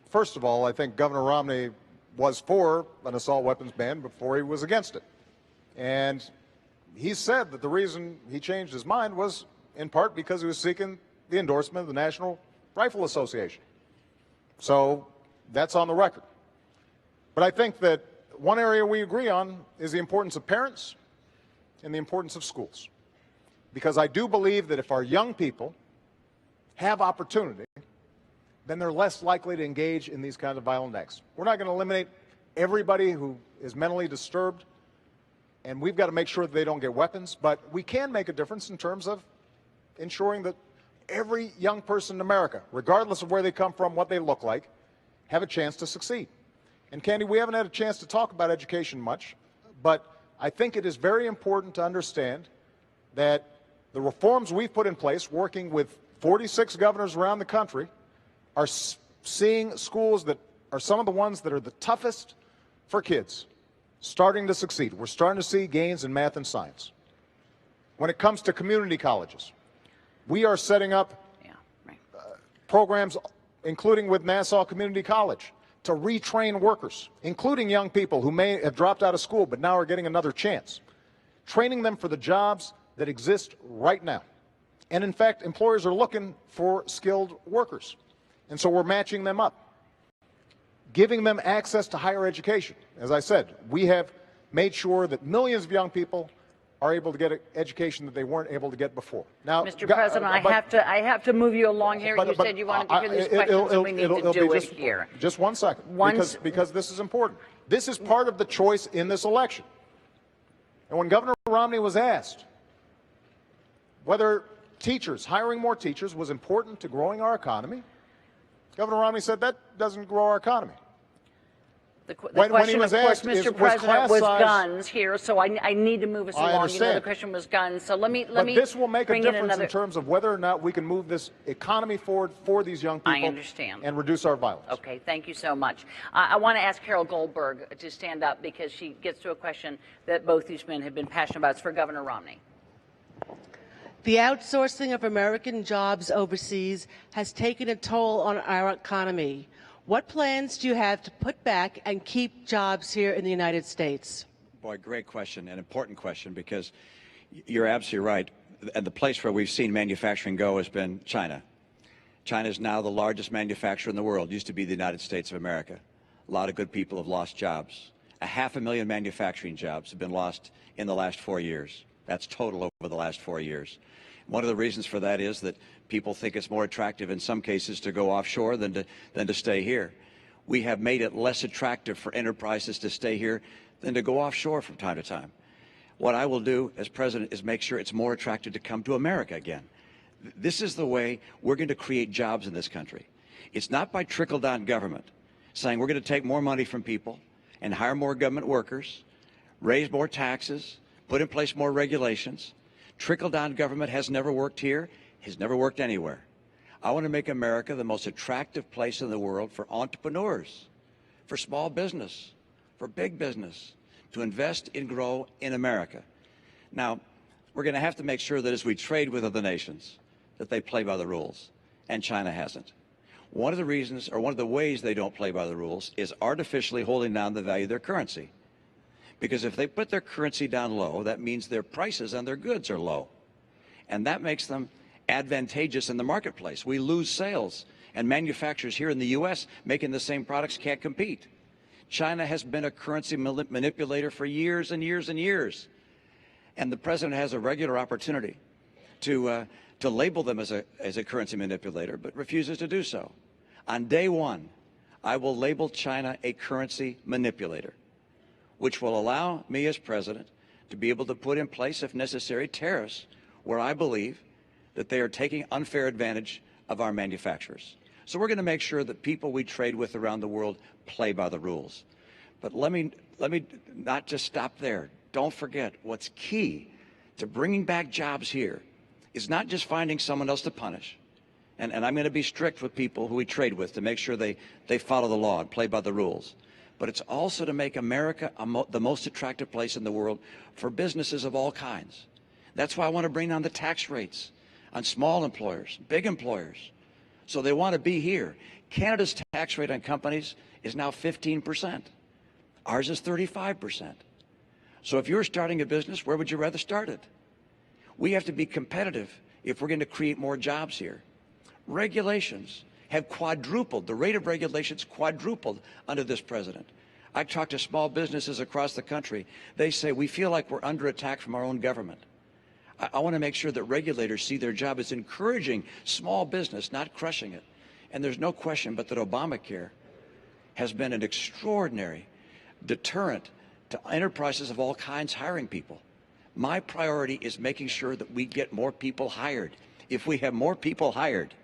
First of all, I think Governor Romney was for an assault weapons ban before he was against it. And he said that the reason he changed his mind was in part because he was seeking the endorsement of the National Rifle Association. So that's on the record. But I think that one area we agree on is the importance of parents and the importance of schools. Because I do believe that if our young people have opportunity, then they're less likely to engage in these kinds of violent acts. We're not going to eliminate everybody who is mentally disturbed, and we've got to make sure that they don't get weapons, but we can make a difference in terms of ensuring that every young person in America, regardless of where they come from, what they look like, have a chance to succeed. And Candy, we haven't had a chance to talk about education much, but I think it is very important to understand that the reforms we've put in place, working with 46 governors around the country, are seeing schools that are some of the ones that are the toughest for kids starting to succeed. We're starting to see gains in math and science. When it comes to community colleges, we are setting up programs, including with Nassau Community College, to retrain workers, including young people who may have dropped out of school but now are getting another chance, training them for the jobs that exist right now. And in fact, employers are looking for skilled workers. And so we're matching them up, giving them access to higher education. As I said, we have made sure that millions of young people are able to get an education that they weren't able to get before. Now, Mr. President, I have to move you along here. You said you wanted to hear these questions, and we need to do it here. Just 1 second, because this is important. This is part of the choice in this election. And when Governor Romney was asked whether hiring more teachers was important to growing our economy, Governor Romney said that doesn't grow our economy. The question, of course, Mr. President, was guns here, so I need to move us along. You know, the question was guns, so let me this will make a difference in terms of whether or not we can move this economy forward for these young people. I understand. And reduce our violence. Okay, thank you so much. I want to ask Carol Goldberg to stand up because she gets to a question that both these men have been passionate about. It's for Governor Romney. The outsourcing of American jobs overseas has taken a toll on our economy. What plans do you have to put back and keep jobs here in the United States? Boy, great question, an important question, because you're absolutely right. And the place where we've seen manufacturing go has been China. China is now the largest manufacturer in the world. It used to be the United States of America. A lot of good people have lost jobs. 500,000 manufacturing jobs have been lost in the last 4 years. That's total over the last 4 years. One of the reasons for that is that people think it's more attractive in some cases to go offshore than to stay here. We have made it less attractive for enterprises to stay here than to go offshore from time to time. What I will do as president is make sure it's more attractive to come to America again. This is the way we're going to create jobs in this country. It's not by trickle-down government, saying we're going to take more money from people and hire more government workers, raise more taxes, put in place more regulations. Trickle-down government has never worked here, has never worked anywhere. I want to make America the most attractive place in the world for entrepreneurs, for small business, for big business, to invest and grow in America. Now, we're going to have to make sure that as we trade with other nations, that they play by the rules, and China hasn't. One of the reasons, or one of the ways they don't play by the rules, is artificially holding down the value of their currency. Because if they put their currency down low, that means their prices on their goods are low. And that makes them advantageous in the marketplace. We lose sales, and manufacturers here in the U.S. making the same products can't compete. China has been a currency manipulator for years and years and years. And the president has a regular opportunity to label them as a currency manipulator, but refuses to do so. On day one, I will label China a currency manipulator, which will allow me as president to be able to put in place, if necessary, tariffs where I believe that they are taking unfair advantage of our manufacturers. So we're going to make sure that people we trade with around the world play by the rules. But let me not just stop there. Don't forget, what's key to bringing back jobs here is not just finding someone else to punish. And I'm going to be strict with people who we trade with to make sure they follow the law and play by the rules. But it's also to make America the most attractive place in the world for businesses of all kinds. That's why I want to bring down the tax rates on small employers, big employers, so they want to be here. Canada's tax rate on companies is now 15%. Ours is 35%. So if you're starting a business, where would you rather start it? We have to be competitive if we're going to create more jobs here. Regulations have quadrupled. The rate of regulations quadrupled under this president. I talked to small businesses across the country. They say, we feel like we're under attack from our own government. I want to make sure that regulators see their job as encouraging small business, not crushing it. And there's no question but that Obamacare has been an extraordinary deterrent to enterprises of all kinds hiring people. My priority is making sure that we get more people hired. If we have more people hired,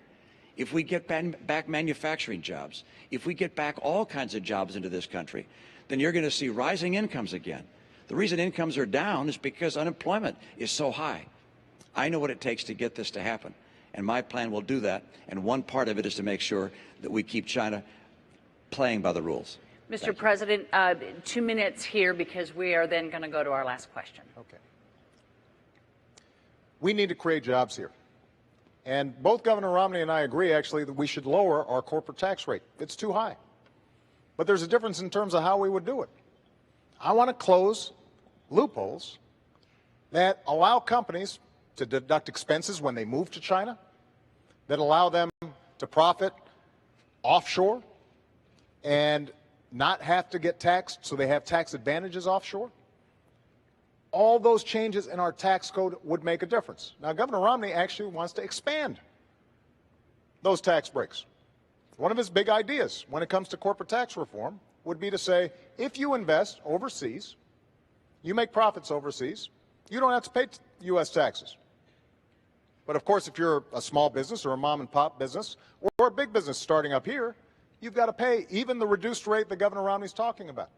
if we get back manufacturing jobs, if we get back all kinds of jobs into this country, then you're going to see rising incomes again. The reason incomes are down is because unemployment is so high. I know what it takes to get this to happen, and my plan will do that, and one part of it is to make sure that we keep China playing by the rules. Mr. President, 2 minutes here because we are then going to go to our last question. Okay. We need to create jobs here. And both Governor Romney and I agree, actually, that we should lower our corporate tax rate. It's too high. But there's a difference in terms of how we would do it. I want to close loopholes that allow companies to deduct expenses when they move to China, that allow them to profit offshore and not have to get taxed, so they have tax advantages offshore. All those changes in our tax code would make a difference. Now, Governor Romney actually wants to expand those tax breaks. One of his big ideas when it comes to corporate tax reform would be to say, if you invest overseas, you make profits overseas, you don't have to pay U.S. taxes. But of course, if you're a small business or a mom and pop business or a big business starting up here, you've got to pay even the reduced rate that Governor Romney's talking about.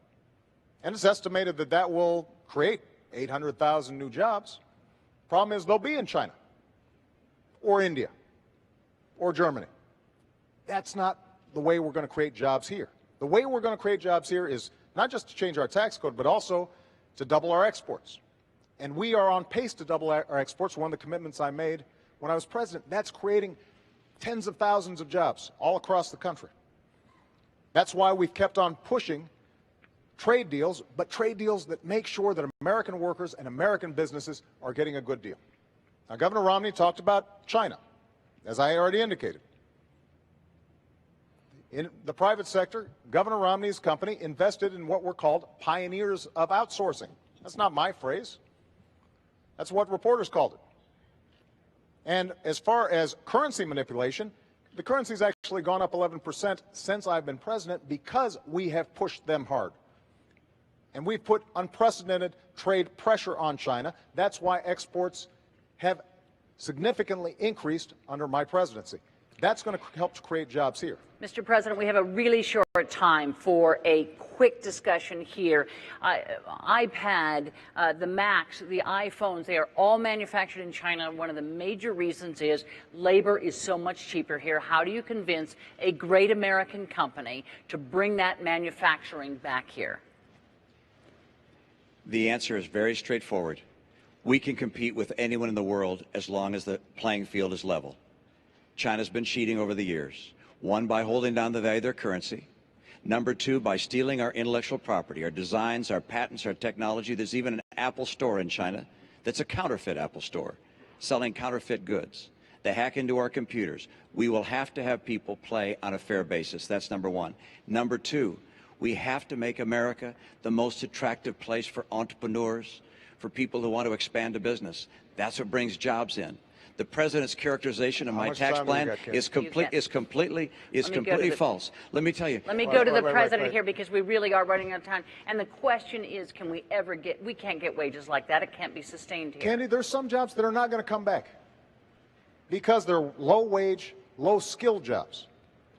And it's estimated that that will create 800,000 new jobs. Problem is, they'll be in China or India or Germany. That's not the way we're going to create jobs here. The way we're going to create jobs here is not just to change our tax code, but also to double our exports. And we are on pace to double our exports. One of the commitments I made when I was president, that's creating tens of thousands of jobs all across the country. That's why we've kept on pushing trade deals, but trade deals that make sure that American workers and American businesses are getting a good deal. Now, Governor Romney talked about China, as I already indicated. In the private sector, Governor Romney's company invested in what were called pioneers of outsourcing. That's not my phrase. That's what reporters called it. And as far as currency manipulation, the currency's actually gone up 11% since I've been president because we have pushed them hard. And we've put unprecedented trade pressure on China. That's why exports have significantly increased under my presidency. That's going to help to create jobs here. Mr. President, we have a really short time for a quick discussion here. iPad, the Macs, the iPhones, they are all manufactured in China. One of the major reasons is labor is so much cheaper here. How do you convince a great American company to bring that manufacturing back here? The answer is very straightforward. We can compete with anyone in the world as long as the playing field is level. China's been cheating over the years. One, by holding down the value of their currency. Number two, by stealing our intellectual property, our designs, our patents, our technology. There's even an Apple store in China that's a counterfeit Apple store, selling counterfeit goods. They hack into our computers. We will have to have people play on a fair basis. That's number one. Number two, we have to make America the most attractive place for entrepreneurs, for people who want to expand a business. That's what brings jobs in. The president's characterization of my tax plan is completely false. Let me tell you. Let me go to the president here because we really are running out of time. And the question is, can we ever get? We can't get wages like that. It can't be sustained here. Candy, there's some jobs that are not going to come back because they're low-wage, low-skill jobs.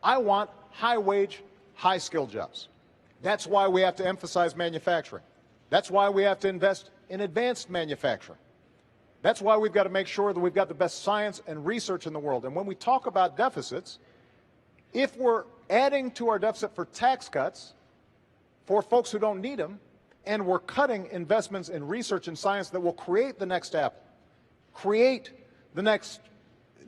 I want high-wage, high-skill jobs. That's why we have to emphasize manufacturing. That's why we have to invest in advanced manufacturing. That's why we've got to make sure that we've got the best science and research in the world. And when we talk about deficits, if we're adding to our deficit for tax cuts for folks who don't need them, and we're cutting investments in research and science that will create the next Apple, create the next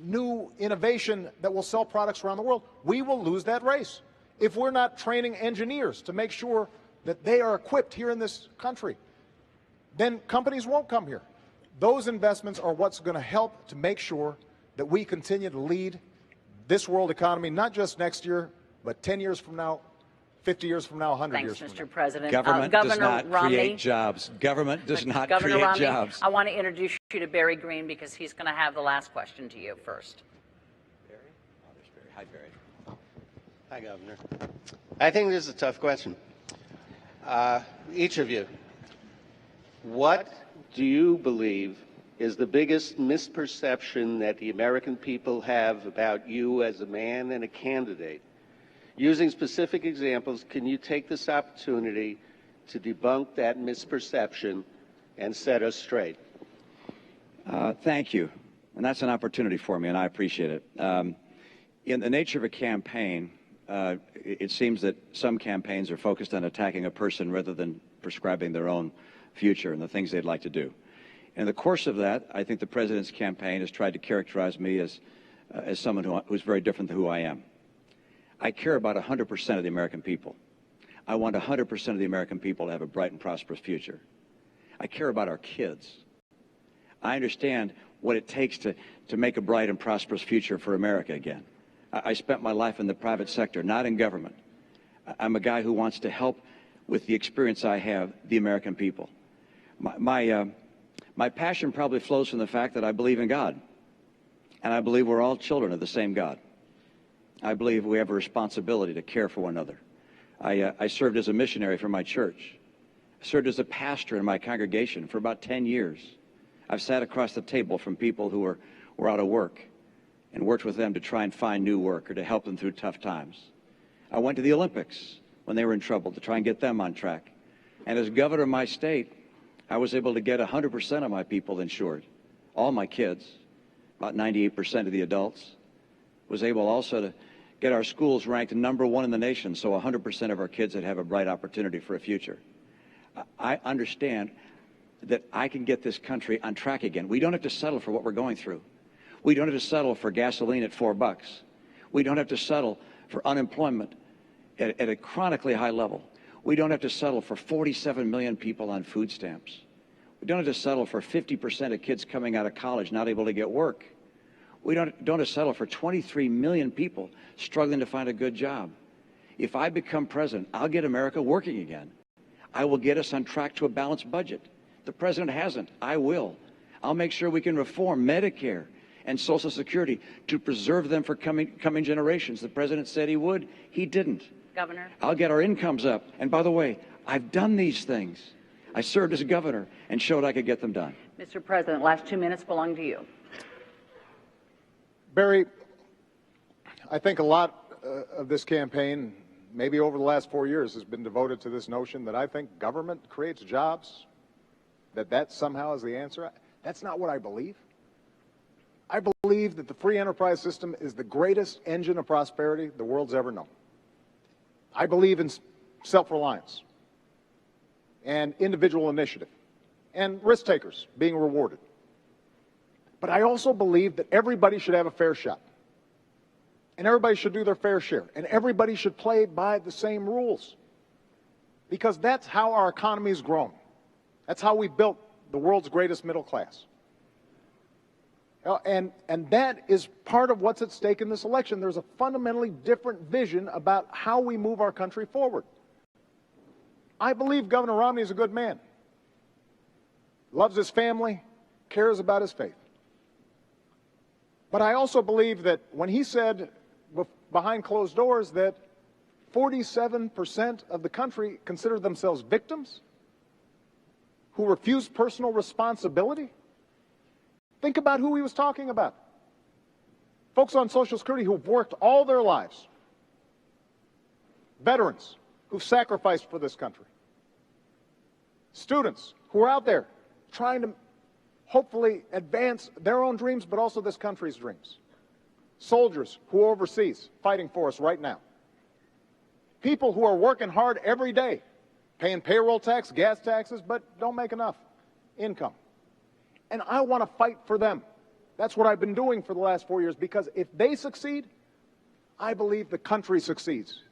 new innovation that will sell products around the world, we will lose that race. If we're not training engineers to make sure that they are equipped here in this country, then companies won't come here. Those investments are what's going to help to make sure that we continue to lead this world economy, not just next year, but 10 years from now, 50 years from now, 100 years from now. Thanks, Mr. President. Government does not Romney, create jobs. Government does not Governor create Romney, jobs. I want to introduce you to Barry Green because he's going to have the last question to you first. Barry? Oh, there's Barry. Hi, Barry. Hi, Governor. I think this is a tough question. Each of you, what do you believe is the biggest misperception that the American people have about you as a man and a candidate? Using specific examples, can you take this opportunity to debunk that misperception and set us straight? Thank you. And that's an opportunity for me, and I appreciate it. In the nature of a campaign, it seems that some campaigns are focused on attacking a person rather than prescribing their own future and the things they'd like to do. In the course of that, I think the president's campaign has tried to characterize me as someone who's very different than who I am. I care about 100% of the American people. I want 100% of the American people to have a bright and prosperous future. I care about our kids. I understand what it takes to make a bright and prosperous future for America again. I spent my life in the private sector, not in government. I'm a guy who wants to help with the experience I have, the American people. My passion probably flows from the fact that I believe in God, and I believe we're all children of the same God. I believe we have a responsibility to care for one another. I served as a missionary for my church. I served as a pastor in my congregation for about 10 years. I've sat across the table from people who were out of work and worked with them to try and find new work or to help them through tough times. I went to the Olympics when they were in trouble to try and get them on track. And as governor of my state, I was able to get 100% of my people insured, all my kids, about 98% of the adults. Was able also to get our schools ranked #1 in the nation, so 100% of our kids would have a bright opportunity for a future. I understand that I can get this country on track again. We don't have to settle for what we're going through. We don't have to settle for gasoline at $4. We don't have to settle for unemployment at a chronically high level. We don't have to settle for 47 million people on food stamps. We don't have to settle for 50% of kids coming out of college not able to get work. We don't have to settle for 23 million people struggling to find a good job. If I become president, I'll get America working again. I will get us on track to a balanced budget. The president hasn't. I will. I'll make sure we can reform Medicare and Social Security to preserve them for coming generations. The president said he would. He didn't. Governor. I'll get our incomes up. And by the way, I've done these things. I served as governor and showed I could get them done. Mr. President, last 2 minutes belong to you. Barry, I think a lot of this campaign, maybe over the last 4 years, has been devoted to this notion that I think government creates jobs, that somehow is the answer. That's not what I believe. I believe that the free enterprise system is the greatest engine of prosperity the world's ever known. I believe in self-reliance and individual initiative and risk takers being rewarded. But I also believe that everybody should have a fair shot. And everybody should do their fair share. And everybody should play by the same rules. Because that's how our economy's grown. That's how we built the world's greatest middle class. And that is part of what's at stake in this election. There's a fundamentally different vision about how we move our country forward. I believe Governor Romney is a good man. Loves his family, cares about his faith. But I also believe that when he said behind closed doors that 47% of the country consider themselves victims who refuse personal responsibility, think about who he was talking about. Folks on Social Security who've worked all their lives. Veterans who've sacrificed for this country. Students who are out there trying to hopefully advance their own dreams, but also this country's dreams. Soldiers who are overseas fighting for us right now. People who are working hard every day, paying payroll tax, gas taxes, but don't make enough income. And I want to fight for them. That's what I've been doing for the last 4 years, because if they succeed, I believe the country succeeds.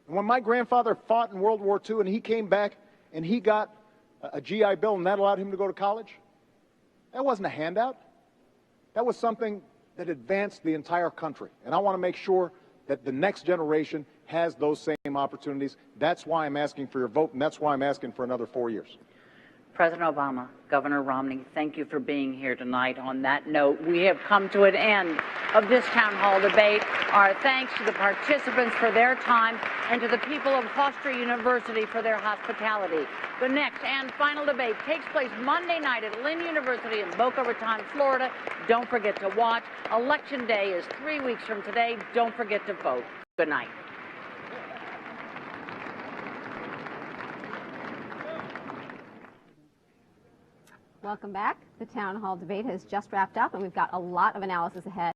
And when my grandfather fought in World War II and he came back and he got a GI Bill and that allowed him to go to college, that wasn't a handout. That was something that advanced the entire country. And I want to make sure that the next generation has those same opportunities. That's why I'm asking for your vote, and that's why I'm asking for another 4 years. President Obama, Governor Romney, thank you for being here tonight. On that note, we have come to an end of this town hall debate. Our thanks to the participants for their time and to the people of Hofstra University for their hospitality. The next and final debate takes place Monday night at Lynn University in Boca Raton, Florida. Don't forget to watch. Election Day is 3 weeks from today. Don't forget to vote. Good night. Welcome back. The town hall debate has just wrapped up, and we've got a lot of analysis ahead.